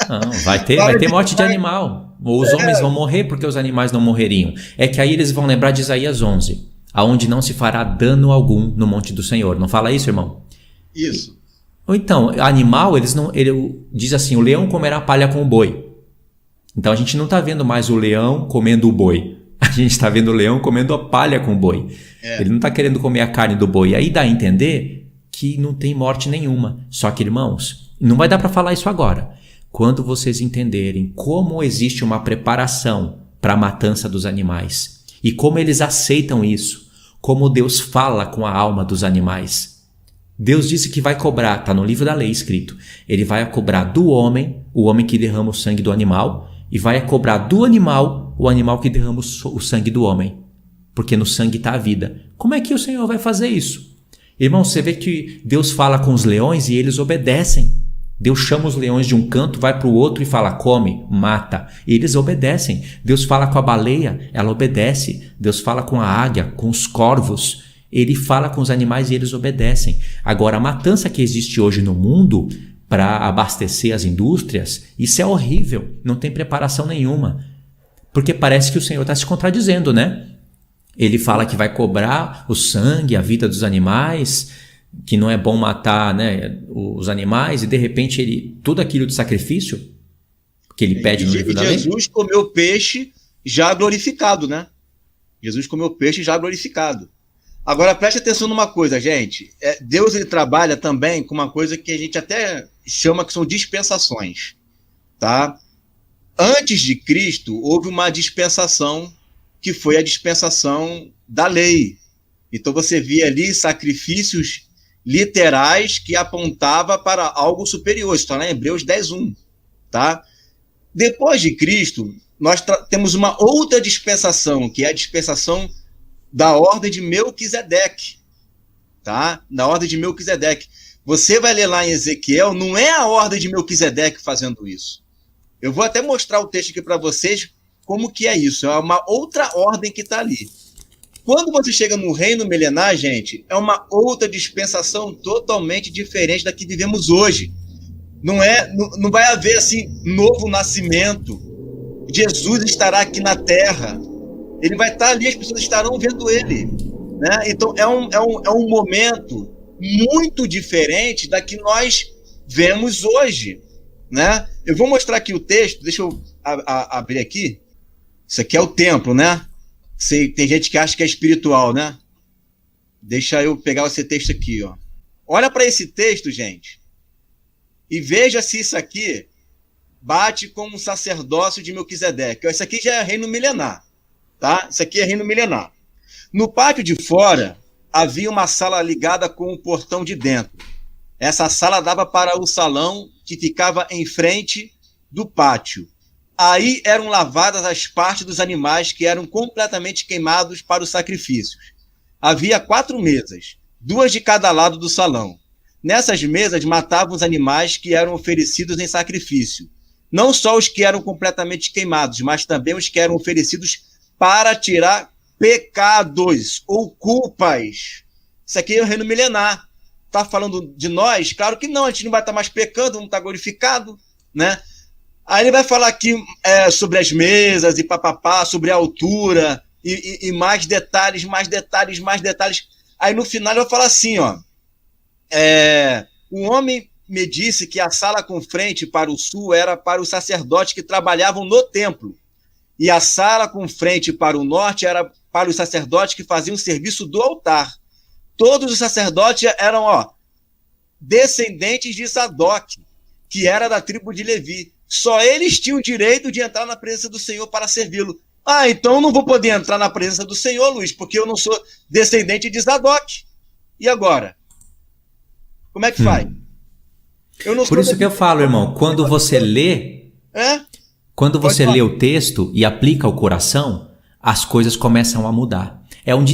Não, vai ter morte de animal. Os homens vão morrer porque os animais não morreriam. É que aí eles vão lembrar de Isaías 11, aonde não se fará dano algum no monte do Senhor. Não fala isso, irmão? Isso. Ou então, animal, ele diz assim: o leão comerá palha com o boi. Então a gente não está vendo mais o leão comendo o boi. A gente está vendo o leão comendo a palha com o boi. Ele não está querendo comer a carne do boi. Aí dá a entender que não tem morte nenhuma. Só que, irmãos, não vai dar para falar isso agora. Quando vocês entenderem como existe uma preparação para a matança dos animais e como eles aceitam isso, como Deus fala com a alma dos animais. Deus disse que vai cobrar, está no livro da lei escrito, ele vai cobrar do homem, o homem que derrama o sangue do animal, e vai cobrar do animal, o animal que derrama o sangue do homem. Porque no sangue está a vida. Como é que o Senhor vai fazer isso? Irmão, você vê que Deus fala com os leões e eles obedecem. Deus chama os leões de um canto, vai para o outro e fala: come, mata. E eles obedecem. Deus fala com a baleia, ela obedece. Deus fala com a águia, com os corvos. Ele fala com os animais e eles obedecem. Agora, a matança que existe hoje no mundo para abastecer as indústrias, isso é horrível. Não tem preparação nenhuma. Porque parece que o Senhor está se contradizendo, né? Ele fala que vai cobrar o sangue, a vida dos animais, que não é bom matar, né, os animais, e de repente tudo aquilo de sacrifício que ele pede no livro da lei. Jesus comeu peixe já glorificado, né? Jesus comeu peixe já glorificado. Agora preste atenção numa coisa, gente. Deus, ele trabalha também com uma coisa que a gente até chama que são dispensações, tá? Antes de Cristo, houve uma dispensação que foi a dispensação da lei. Então você via ali sacrifícios literais que apontava para algo superior. Isso está lá em Hebreus 10:1, tá? Depois de Cristo, nós temos uma outra dispensação, que é a dispensação da ordem de Melquisedeque, tá? Da ordem de Melquisedeque. Você vai ler lá em Ezequiel, não é a ordem de Melquisedeque fazendo isso. Eu vou até mostrar o texto aqui para vocês, como que é isso. É uma outra ordem que está ali. Quando você chega no reino milenar, gente, é uma outra dispensação totalmente diferente da que vivemos hoje. Não vai haver assim novo nascimento. Jesus estará aqui na terra. Ele vai estar ali, as pessoas estarão vendo ele, né? Então é um momento muito diferente da que nós vemos hoje, né? Eu vou mostrar aqui o texto. Deixa eu abrir aqui. Isso aqui é o templo, né? Tem gente que acha que é espiritual, né? Deixa eu pegar esse texto aqui, ó. Olha para esse texto, gente, e veja se isso aqui bate com o sacerdócio de Melquisedeque. Isso aqui já é reino milenar, tá? Isso aqui é reino milenar. No pátio de fora havia uma sala ligada com o portão de dentro. Essa sala dava para o salão que ficava em frente do pátio. Aí eram lavadas as partes dos animais que eram completamente queimados para os sacrifícios. Havia 4 mesas, 2 de cada lado do salão. Nessas mesas matavam os animais que eram oferecidos em sacrifício. Não só os que eram completamente queimados, mas também os que eram oferecidos para tirar pecados ou culpas. Isso aqui é o reino milenar. Está falando de nós? Claro que não, a gente não vai estar mais pecando, vamos estar glorificado, né? Aí ele vai falar aqui sobre as mesas e papapá, sobre a altura e mais detalhes, mais detalhes, mais detalhes. Aí no final ele vai falar assim, ó, o homem me disse que a sala com frente para o sul era para os sacerdotes que trabalhavam no templo, e a sala com frente para o norte era para os sacerdotes que faziam o serviço do altar. Todos os sacerdotes eram, descendentes de Sadoc, que era da tribo de Levi. Só eles tinham o direito de entrar na presença do Senhor para servi-lo. Então eu não vou poder entrar na presença do Senhor, Luiz, porque eu não sou descendente de Sadoc. E agora? Como é que faz? Por isso que eu falo, irmão, quando você lê, quando você lê o texto e aplica ao coração, as coisas começam a mudar.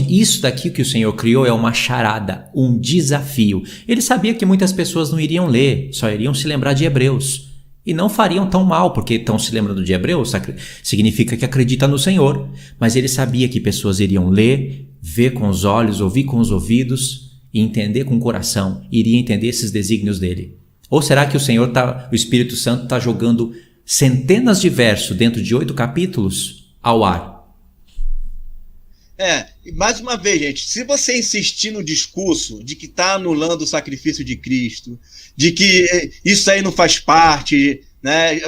Isso daqui que o Senhor criou é uma charada, um desafio. Ele sabia que muitas pessoas não iriam ler, só iriam se lembrar de Hebreus. E não fariam tão mal, porque estão se lembrando de Hebreus, significa que acredita no Senhor. Mas ele sabia que pessoas iriam ler, ver com os olhos, ouvir com os ouvidos e entender com o coração, iria entender esses desígnios dele. Ou será que o Espírito Santo está jogando centenas de versos dentro de 8 capítulos ao ar? Mais uma vez, gente, se você insistir no discurso de que está anulando o sacrifício de Cristo, de que isso aí não faz parte, né,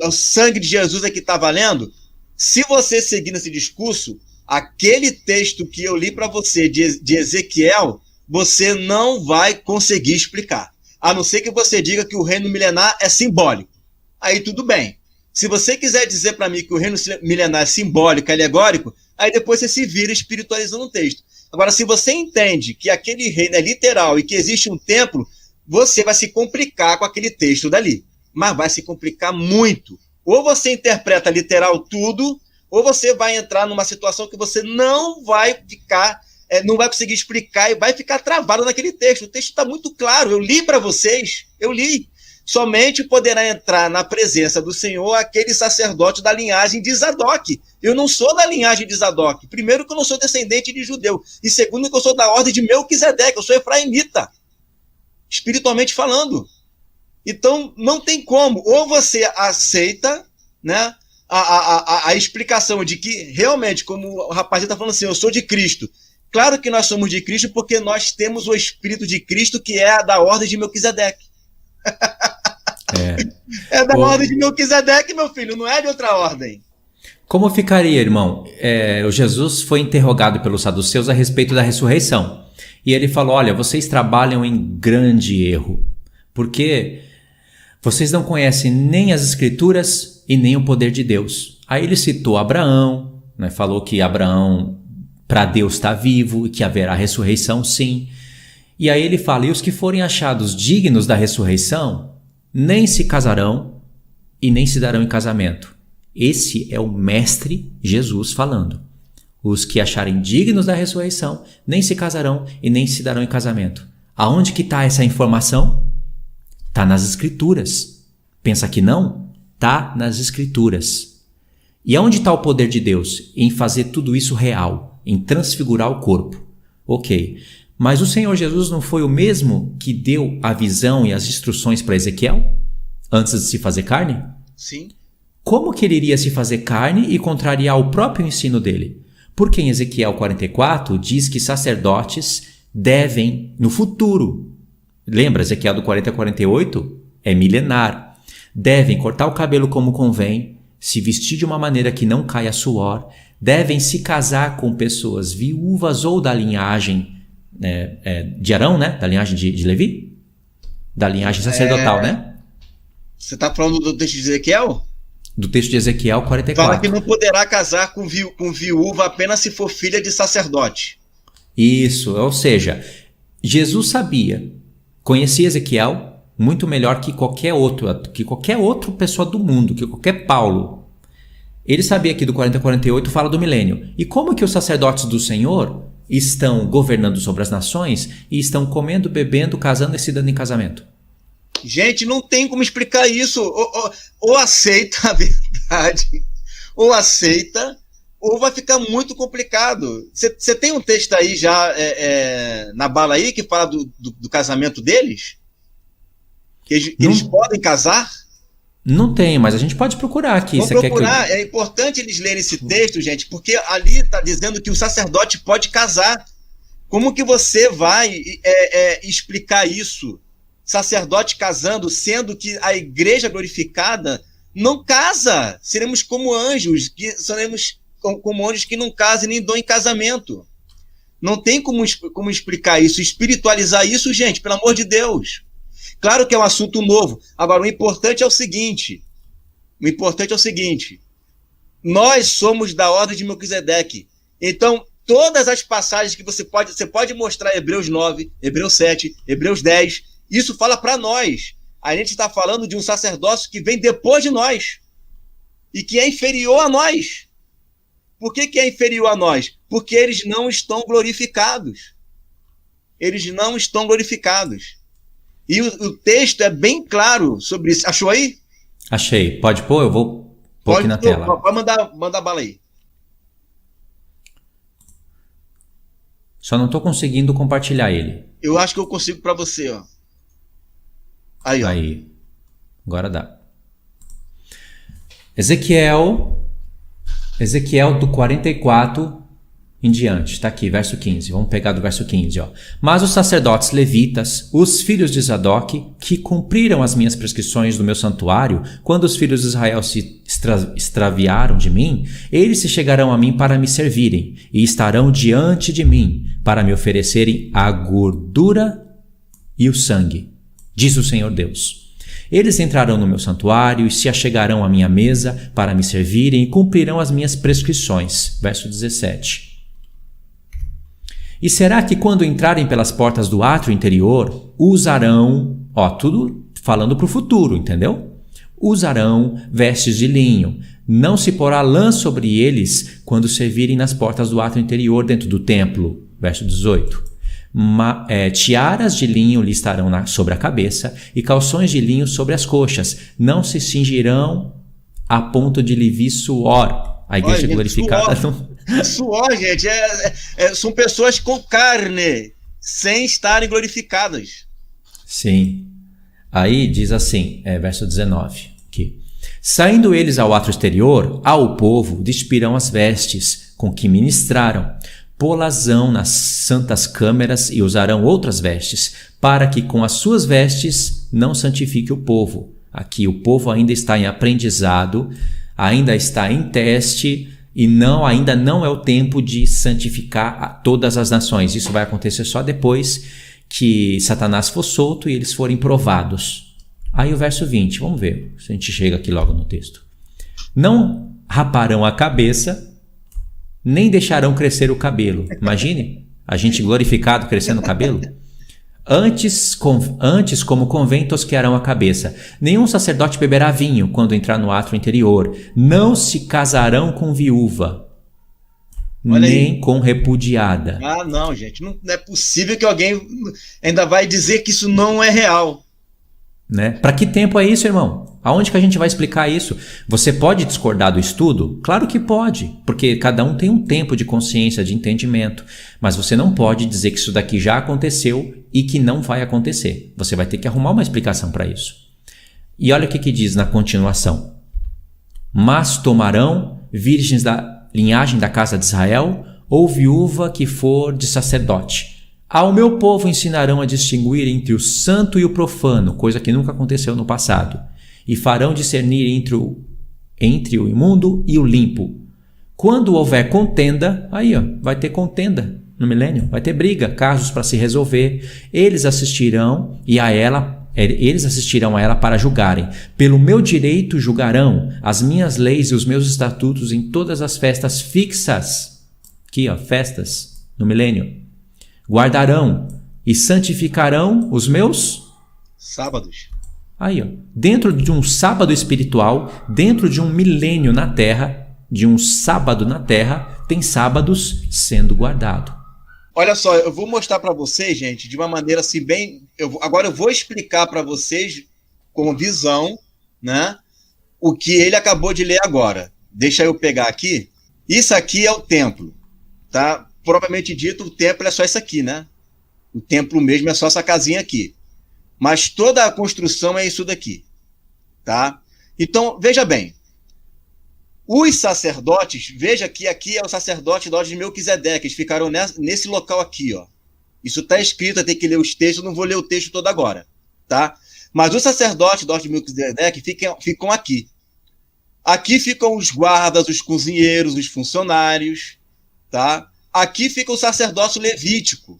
o sangue de Jesus é que está valendo, se você seguir nesse discurso, aquele texto que eu li para você de Ezequiel, você não vai conseguir explicar, a não ser que você diga que o reino milenar é simbólico. Aí tudo bem. Se você quiser dizer para mim que o reino milenar é simbólico, alegórico, aí depois você se vira espiritualizando o texto. Agora, se você entende que aquele reino é literal e que existe um templo, você vai se complicar com aquele texto dali. Mas vai se complicar muito. Ou você interpreta literal tudo, ou você vai entrar numa situação que você não vai não vai conseguir explicar e vai ficar travado naquele texto. O texto está muito claro. Eu li para vocês, eu li. Somente poderá entrar na presença do Senhor aquele sacerdote da linhagem de Sadoc. Eu não sou da linhagem de Sadoc. Primeiro, que eu não sou descendente de judeu. E segundo, que eu sou da ordem de Melquisedeque. Eu sou efraimita, espiritualmente falando. Então, não tem como. Ou você aceita, né, a explicação de que realmente, como o rapaz está falando assim, eu sou de Cristo. Claro que nós somos de Cristo porque nós temos o Espírito de Cristo, que é da ordem de Melquisedeque. É da ordem de Melquisedeque, meu filho, não é de outra ordem. Como ficaria, irmão? O Jesus foi interrogado pelos saduceus a respeito da ressurreição. E ele falou, olha, vocês trabalham em grande erro, porque vocês não conhecem nem as Escrituras e nem o poder de Deus. Aí ele citou Abraão, né, falou que Abraão para Deus está vivo e que haverá ressurreição, sim. E aí ele fala, e os que forem achados dignos da ressurreição, nem se casarão e nem se darão em casamento. Esse é o mestre Jesus falando. Os que acharem dignos da ressurreição, nem se casarão e nem se darão em casamento. Aonde que está essa informação? Está nas Escrituras. Pensa que não? Está nas Escrituras. E aonde está o poder de Deus? Em fazer tudo isso real, em transfigurar o corpo. Ok, mas o Senhor Jesus não foi o mesmo que deu a visão e as instruções para Ezequiel antes de se fazer carne? Sim. Como que ele iria se fazer carne e contrariar o próprio ensino dele? Porque em Ezequiel 44 diz que sacerdotes devem, no futuro, lembra Ezequiel do 40 a 48? É milenar. Devem cortar o cabelo como convém, se vestir de uma maneira que não caia suor, devem se casar com pessoas viúvas ou da linhagem de Arão, né? Da linhagem de Levi? Da linhagem sacerdotal, né? Você está falando do texto de Ezequiel? Do texto de Ezequiel 44. Fala que não poderá casar com viúva apenas se for filha de sacerdote. Isso, ou seja, Jesus sabia, conhecia Ezequiel muito melhor que qualquer outra pessoa do mundo, que qualquer Paulo. Ele sabia que do 40 a 48 fala do milênio. E como que os sacerdotes do Senhor estão governando sobre as nações e estão comendo, bebendo, casando e se dando em casamento? Gente, não tem como explicar isso. Ou aceita a verdade, ou aceita, ou vai ficar muito complicado. Você tem um texto aí já na bala aí que fala do casamento deles? Que eles podem casar? Não tem, mas a gente pode procurar aqui. Vamos procurar. É importante eles lerem esse texto, gente, porque ali está dizendo que o sacerdote pode casar. Como que você vai explicar isso? Sacerdote casando, sendo que a igreja glorificada não casa. Seremos como anjos, seremos como anjos que não casam nem dão em casamento. Não tem como explicar isso, espiritualizar isso, gente, pelo amor de Deus. Claro que é um assunto novo. Agora, o importante é o seguinte, nós somos da ordem de Melquisedeque. Então, todas as passagens que você pode mostrar, Hebreus 9, Hebreus 7, Hebreus 10, isso fala para nós. A gente está falando de um sacerdócio que vem depois de nós e que é inferior a nós. Por que é inferior a nós? Porque eles não estão glorificados. Eles não estão glorificados. E o texto é bem claro sobre isso. Achou aí? Achei. Pode pôr? Eu vou pôr aqui na tela. Pode mandar bala aí. Só não estou conseguindo compartilhar ele. Eu acho que eu consigo para você, ó. Aí, ó. Aí. Agora dá. Ezequiel do 44 em diante. Está aqui, verso 15. Vamos pegar do verso 15. Ó. Mas os sacerdotes levitas, os filhos de Zadok, que cumpriram as minhas prescrições do meu santuário, quando os filhos de Israel se extraviaram de mim, eles se chegarão a mim para me servirem, e estarão diante de mim, para me oferecerem a gordura e o sangue, diz o Senhor Deus. Eles entrarão no meu santuário e se achegarão à minha mesa para me servirem e cumprirão as minhas prescrições. Verso 17. E será que quando entrarem pelas portas do átrio interior, usarão, tudo falando para o futuro, entendeu? Usarão vestes de linho. Não se porá lã sobre eles quando servirem nas portas do átrio interior dentro do templo. Verso 18. Tiaras de linho lhe estarão sobre a cabeça e calções de linho sobre as coxas. Não se cingirão a ponto de lhe vir suor. A igreja glorificada suor, gente. São pessoas com carne, sem estarem glorificadas. Sim. Aí diz assim, verso 19. Aqui. Saindo eles ao átrio exterior, ao povo despirão as vestes com que ministraram. Pô-las-ão nas santas câmeras e usarão outras vestes, para que com as suas vestes não santifique o povo. Aqui o povo ainda está em aprendizado, ainda está em teste e ainda não é o tempo de santificar todas as nações. Isso vai acontecer só depois que Satanás for solto e eles forem provados. Aí o verso 20, vamos ver se a gente chega aqui logo no texto. Não raparão a cabeça, nem deixarão crescer o cabelo. Imagine, a gente glorificado crescendo o cabelo. Antes, como convém, tosquearão a cabeça. Nenhum sacerdote beberá vinho quando entrar no átrio interior. Não se casarão com viúva, nem com repudiada. Ah, não, gente. Não é possível que alguém ainda vai dizer que isso não é real. Né? Para que tempo é isso, irmão? Aonde que a gente vai explicar isso? Você pode discordar do estudo? Claro que pode, porque cada um tem um tempo de consciência, de entendimento. Mas você não pode dizer que isso daqui já aconteceu e que não vai acontecer. Você vai ter que arrumar uma explicação para isso. E olha o que diz na continuação. Mas tomarão virgens da linhagem da casa de Israel ou viúva que for de sacerdote. Ao meu povo ensinarão a distinguir entre o santo e o profano, coisa que nunca aconteceu no passado, e farão discernir entre o imundo e o limpo. Quando houver contenda, aí vai ter contenda no milênio, vai ter briga, casos para se resolver, eles assistirão a ela para julgarem. Pelo meu direito julgarão as minhas leis e os meus estatutos em todas as festas fixas. Aqui, festas no milênio. Guardarão e santificarão os meus sábados. Aí, dentro de um sábado espiritual, dentro de um milênio na Terra, de um sábado na Terra, tem sábados sendo guardado. Olha só, eu vou mostrar para vocês, gente, de uma maneira assim bem... Agora eu vou explicar para vocês, com visão, né, o que ele acabou de ler agora. Deixa eu pegar aqui. Isso aqui é o templo, tá? Propriamente dito, o templo é só isso aqui, né? O templo mesmo é só essa casinha aqui. Mas toda a construção é isso daqui, tá? Então, veja bem. Os sacerdotes, veja que aqui é o sacerdote da ordem de Melquisedeque, eles ficaram nesse local aqui, ó. Isso está escrito, tem que ler os textos, não vou ler o texto todo agora, tá? Mas os sacerdotes da ordem de Melquisedeque ficam aqui. Aqui ficam os guardas, os cozinheiros, os funcionários, tá? Aqui fica o sacerdócio levítico,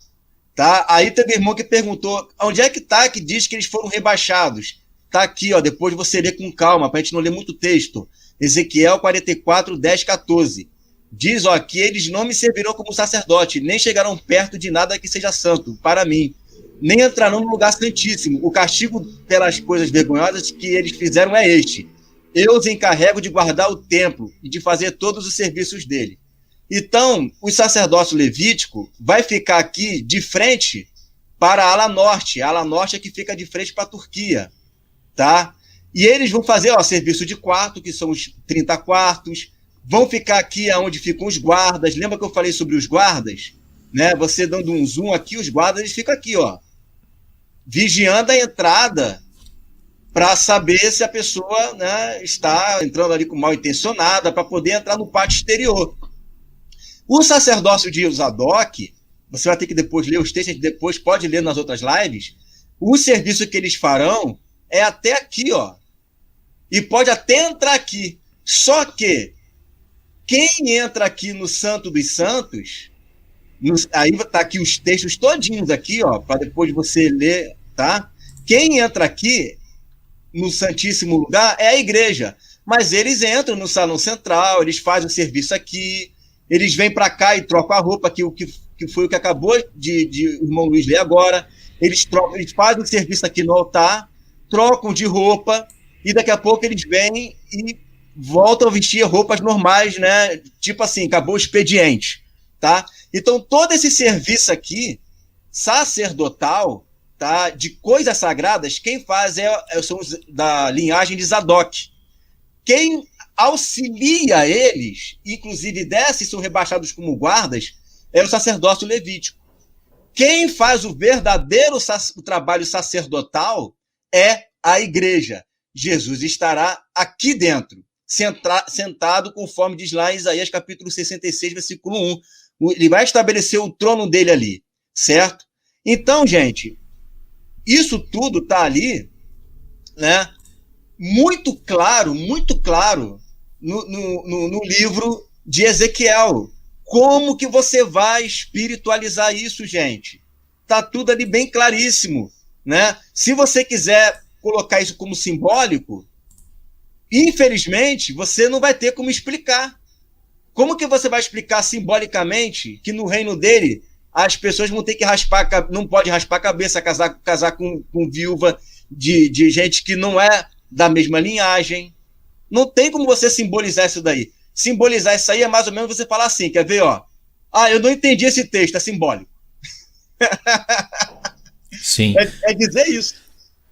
tá? Aí teve irmão que perguntou, onde é que tá que diz que eles foram rebaixados? Tá aqui, ó, depois você lê com calma, para a gente não ler muito texto. Ezequiel 44, 10, 14. Diz, ó, que eles não me servirão como sacerdote, nem chegarão perto de nada que seja santo, para mim, nem entrarão no lugar santíssimo. O castigo pelas coisas vergonhosas que eles fizeram é este. Eu os encarrego de guardar o templo e de fazer todos os serviços dele. Então, o sacerdócio levítico vai ficar aqui de frente para a ala norte. A ala norte é que fica de frente para a Turquia, tá? E eles vão fazer, ó, serviço de quarto, que são os 30 quartos. Vão ficar aqui onde ficam os guardas. Lembra que eu falei sobre os guardas? Né? Você dando um zoom aqui, os guardas eles ficam aqui, ó, vigiando a entrada para saber se a pessoa, né, está entrando ali com mal intencionada, para poder entrar no pátio exterior. O sacerdócio de Zadok, você vai ter que depois ler os textos, depois pode ler nas outras lives, o serviço que eles farão é até aqui, ó. E pode até entrar aqui. Só que quem entra aqui no Santo dos Santos, aí tá aqui os textos todinhos aqui, ó, para depois você ler, tá? Quem entra aqui no Santíssimo Lugar é a igreja. Mas eles entram no salão central, eles fazem o serviço aqui, eles vêm para cá e trocam a roupa, que foi o que acabou de o irmão Luiz ler agora. Eles fazem o serviço aqui no altar, trocam de roupa, e daqui a pouco eles vêm e voltam a vestir roupas normais, né? Tipo assim, acabou o expediente, tá? Então, todo esse serviço aqui, sacerdotal, tá? De coisas sagradas, quem faz são os da linhagem de Zadok. Quem auxilia eles, inclusive desce e são rebaixados como guardas, é o sacerdócio levítico. Quem faz o verdadeiro trabalho sacerdotal é a igreja. Jesus estará aqui dentro, sentado, conforme diz lá em Isaías capítulo 66, versículo 1. Ele vai estabelecer o trono dele ali, certo? Então, gente, isso tudo está ali, né? Muito claro no livro de Ezequiel. Como que você vai espiritualizar isso, gente? Tá tudo ali bem claríssimo, né? Se você quiser colocar isso como simbólico, infelizmente, você não vai ter como explicar. Como que você vai explicar simbolicamente que no reino dele as pessoas vão ter que não pode raspar a cabeça, casar com viúva de gente que não é da mesma linhagem? Não tem como você simbolizar isso daí. Simbolizar isso aí é mais ou menos você falar assim, quer ver, ó? Ah, eu não entendi esse texto, é simbólico. Sim. É dizer isso.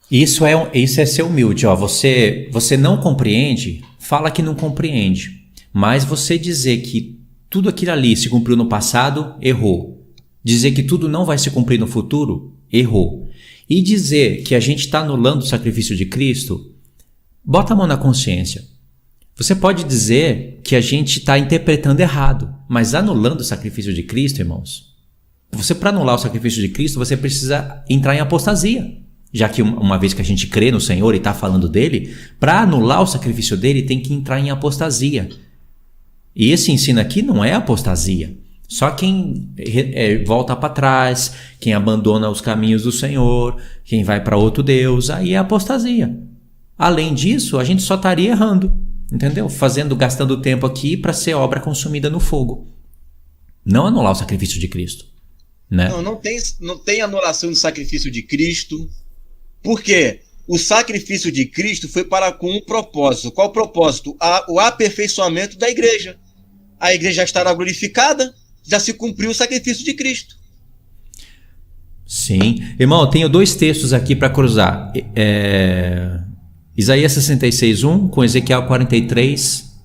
Isso é ser humilde. Ó. Você não compreende, fala que não compreende. Mas você dizer que tudo aquilo ali se cumpriu no passado, errou. Dizer que tudo não vai se cumprir no futuro, errou. E dizer que a gente está anulando o sacrifício de Cristo, bota a mão na consciência. Você pode dizer que a gente está interpretando errado, mas anulando o sacrifício de Cristo, irmãos, você, para anular o sacrifício de Cristo, você precisa entrar em apostasia. Já que uma vez que a gente crê no Senhor e está falando dele, para anular o sacrifício dele tem que entrar em apostasia. E esse ensino aqui não é apostasia. Só quem volta para trás, quem abandona os caminhos do Senhor, quem vai para outro Deus, aí é apostasia. Além disso, a gente só estaria errando, entendeu? Gastando tempo aqui para ser obra consumida no fogo. Não anular o sacrifício de Cristo. Né? Não tem anulação do sacrifício de Cristo. Por quê? O sacrifício de Cristo foi com um propósito. Qual o propósito? O aperfeiçoamento da igreja. A igreja já estará glorificada, já se cumpriu o sacrifício de Cristo. Sim. Irmão, eu tenho 2 textos aqui para cruzar. Isaías 66:1 com Ezequiel 43.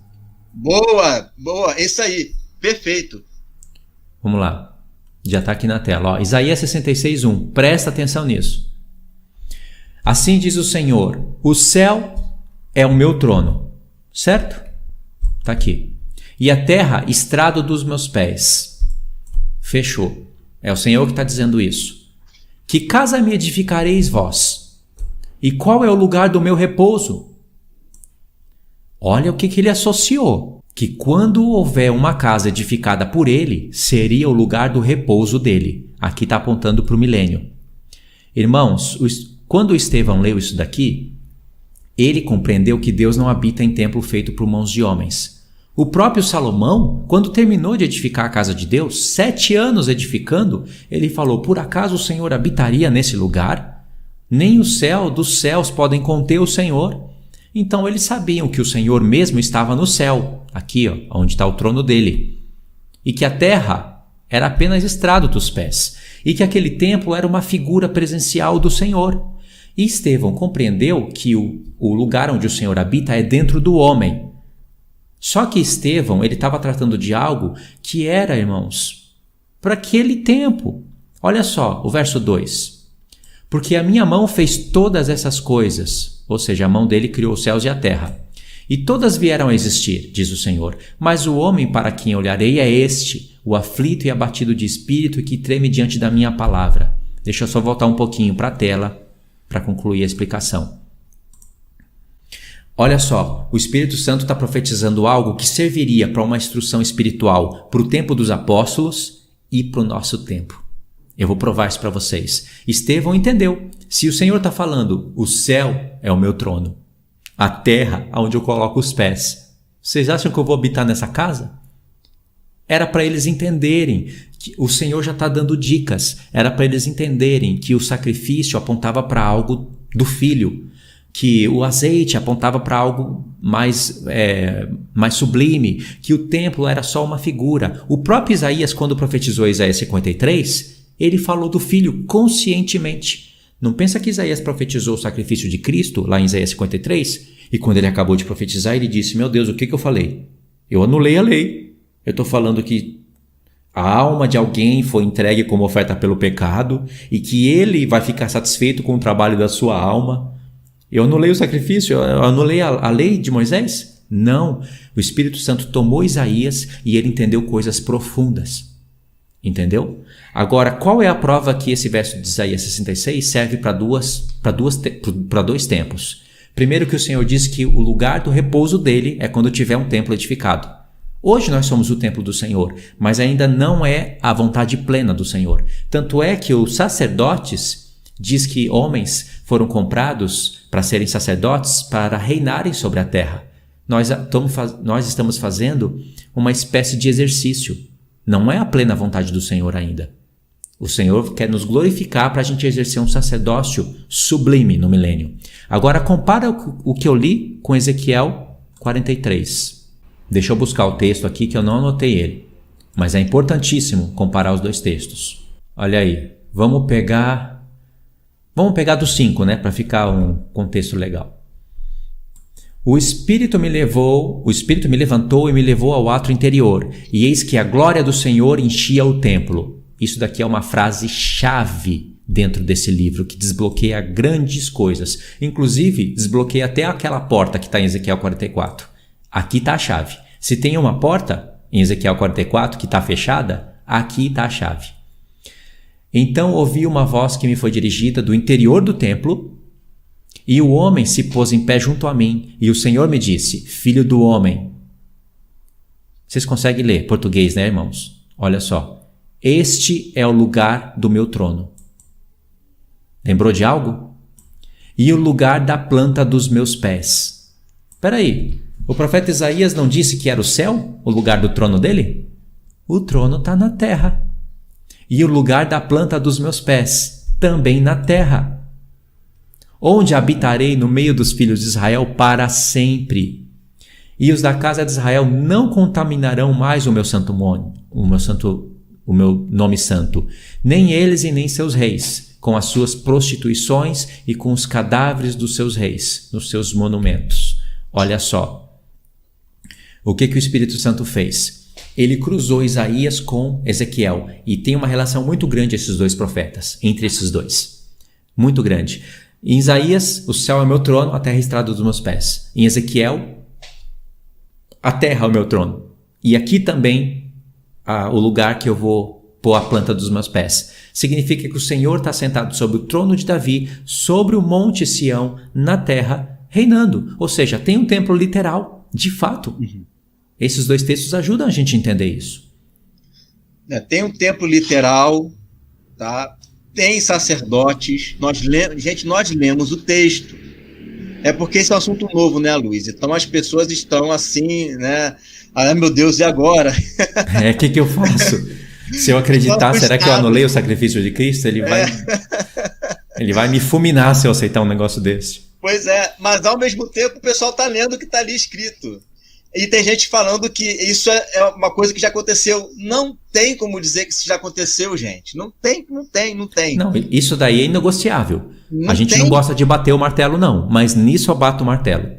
Boa, isso aí. Perfeito. Vamos lá. Já está aqui na tela. Ó. Isaías 66:1. Presta atenção nisso. Assim diz o Senhor, o céu é o meu trono, certo? Está aqui. E a terra, estrado dos meus pés. Fechou. É o Senhor que está dizendo isso. Que casa me edificareis vós? E qual é o lugar do meu repouso? Olha o que ele associou. Que quando houver uma casa edificada por ele, seria o lugar do repouso dele. Aqui está apontando para o milênio. Irmãos, quando Estevão leu isso daqui, ele compreendeu que Deus não habita em templo feito por mãos de homens. O próprio Salomão, quando terminou de edificar a casa de Deus, 7 anos edificando, ele falou, por acaso o Senhor habitaria nesse lugar? Nem o céu dos céus podem conter o Senhor. Então eles sabiam que o Senhor mesmo estava no céu, aqui, ó, onde está o trono dele, e que a terra era apenas estrado dos pés, e que aquele templo era uma figura presencial do Senhor. E Estevão compreendeu que o lugar onde o Senhor habita é dentro do homem. Só que Estevão, ele estava tratando de algo que era, irmãos, para aquele tempo. Olha só, o verso 2. Porque a minha mão fez todas essas coisas, ou seja, a mão dele criou os céus e a terra. E todas vieram a existir, diz o Senhor. Mas o homem para quem olharei é este, o aflito e abatido de espírito e que treme diante da minha palavra. Deixa eu só voltar um pouquinho para a tela para concluir a explicação. Olha só, o Espírito Santo está profetizando algo que serviria para uma instrução espiritual para o tempo dos apóstolos e para o nosso tempo. Eu vou provar isso para vocês. Estevão entendeu. Se o Senhor está falando, o céu é o meu trono, a terra onde eu coloco os pés. Vocês acham que eu vou habitar nessa casa? Era para eles entenderem que o Senhor já está dando dicas. Era para eles entenderem que o sacrifício apontava para algo do Filho, que o azeite apontava para algo mais sublime, que o templo era só uma figura. O próprio Isaías, quando profetizou Isaías 53, ele falou do Filho conscientemente. Não pensa que Isaías profetizou o sacrifício de Cristo, lá em Isaías 53, e quando ele acabou de profetizar, ele disse, meu Deus, o que eu falei? Eu anulei a lei. Eu estou falando que a alma de alguém foi entregue como oferta pelo pecado e que ele vai ficar satisfeito com o trabalho da sua alma. Eu anulei o sacrifício? Eu anulei a lei de Moisés? Não. O Espírito Santo tomou Isaías e ele entendeu coisas profundas. Entendeu? Agora, qual é a prova que esse verso de Isaías 66 serve para dois tempos? Primeiro, que o Senhor diz que o lugar do repouso dele é quando tiver um templo edificado. Hoje nós somos o templo do Senhor, mas ainda não é a vontade plena do Senhor. Tanto é que os sacerdotes diz que homens foram comprados para serem sacerdotes para reinarem sobre a terra. Nós estamos fazendo uma espécie de exercício. Não é a plena vontade do Senhor ainda. O Senhor quer nos glorificar para a gente exercer um sacerdócio sublime no milênio. Agora compara o que eu li com Ezequiel 43. Deixa eu buscar o texto aqui que eu não anotei ele. Mas é importantíssimo comparar os dois textos. Olha aí, vamos pegar Vamos pegar do 5, né, para ficar um contexto legal. O Espírito me levantou e me levou ao átrio interior, e eis que a glória do Senhor enchia o templo. Isso daqui é uma frase-chave dentro desse livro, que desbloqueia grandes coisas. Inclusive, desbloqueia até aquela porta que está em Ezequiel 44. Aqui está a chave. Se tem uma porta em Ezequiel 44 que está fechada, aqui está a chave. Então ouvi uma voz que me foi dirigida do interior do templo, e o homem se pôs em pé junto a mim, e o Senhor me disse: Filho do homem. Vocês conseguem ler português, né, irmãos? Olha só. Este é o lugar do meu trono. Lembrou de algo? E o lugar da planta dos meus pés. Espera aí, o profeta Isaías não disse que era o céu, o lugar do trono dele? O trono está na terra. E o lugar da planta dos meus pés, também na terra. Onde habitarei no meio dos filhos de Israel para sempre. E os da casa de Israel não contaminarão mais o meu nome santo, nem eles e nem seus reis, com as suas prostituições e com os cadáveres dos seus reis, nos seus monumentos. Olha só. O que o Espírito Santo fez? Ele cruzou Isaías com Ezequiel, e tem uma relação muito grande esses dois profetas, entre esses dois. Muito grande. Em Isaías, o céu é o meu trono, a terra é a estrada dos meus pés. Em Ezequiel, a terra é o meu trono. E aqui também, o lugar que eu vou pôr a planta dos meus pés. Significa que o Senhor está sentado sobre o trono de Davi, sobre o monte Sião, na terra, reinando. Ou seja, tem um templo literal, de fato. Uhum. Esses dois textos ajudam a gente a entender isso. Tem um templo literal, tá? Tem sacerdotes, nós lemos o texto. É porque esse é um assunto novo, né, Luiz? Então as pessoas estão assim, né? Ah, meu Deus, e agora? O que eu faço? Se eu acreditar, será que eu anulei o sacrifício de Cristo? Ele vai me fulminar se eu aceitar um negócio desse. Pois é, mas ao mesmo tempo o pessoal está lendo o que está ali escrito. E tem gente falando que isso é uma coisa que já aconteceu. Não tem como dizer que isso já aconteceu, gente. Não tem. Não, isso daí é inegociável. A gente não gosta de bater o martelo, não. Mas nisso eu bato o martelo.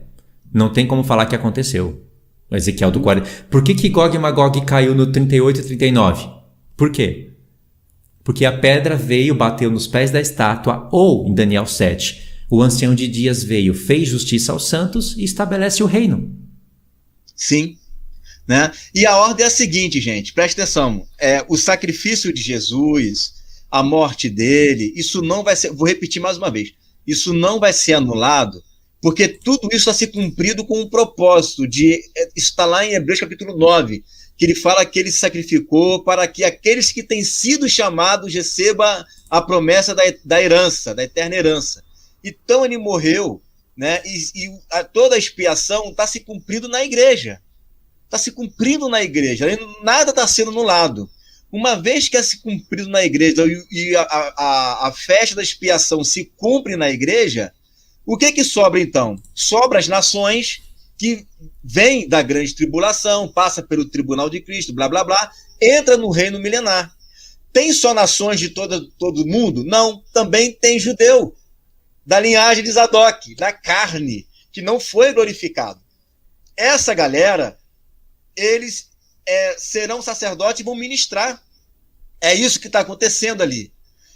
Não tem como falar que aconteceu. Ezequiel do 40. Por que Gog e Magog caiu no 38 e 39? Por quê? Porque a pedra veio, bateu nos pés da estátua, ou, em Daniel 7, o ancião de dias veio, fez justiça aos santos e estabelece o reino. Sim, né? E a ordem é a seguinte, gente, preste atenção, o sacrifício de Jesus, a morte dele, isso não vai ser, vou repetir mais uma vez, isso não vai ser anulado, porque tudo isso vai ser cumprido com um propósito, isso está lá em Hebreus capítulo 9, que ele fala que ele se sacrificou para que aqueles que têm sido chamados recebam a promessa da herança, da eterna herança. Então ele morreu, né? Toda a expiação está se cumprindo na igreja. Está se cumprindo na igreja. Nada está sendo anulado. Uma vez que é se cumprido na igreja e a festa da expiação se cumpre na igreja, o que sobra então? Sobra as nações que vêm da grande tribulação, passa pelo tribunal de Cristo, blá, blá, blá, entra no reino milenar. Tem só nações de todo mundo? Não. Também tem judeu, da linhagem de Zadok, da carne, que não foi glorificado. Essa galera, eles serão sacerdotes e vão ministrar. É isso que está acontecendo ali.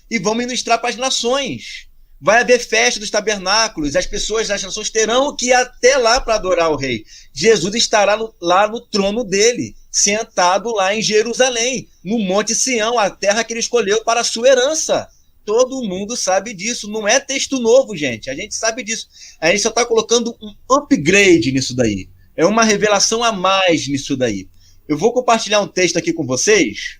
E vão ministrar para as nações. Vai haver festa dos tabernáculos, as pessoas das nações terão que ir até lá para adorar o rei. Jesus estará lá no trono dele, sentado lá em Jerusalém, no Monte Sião, a terra que ele escolheu para a sua herança. Todo mundo sabe disso, não é texto novo, gente, a gente sabe disso. A gente só está colocando um upgrade nisso daí, é uma revelação a mais nisso daí. Eu vou compartilhar um texto aqui com vocês,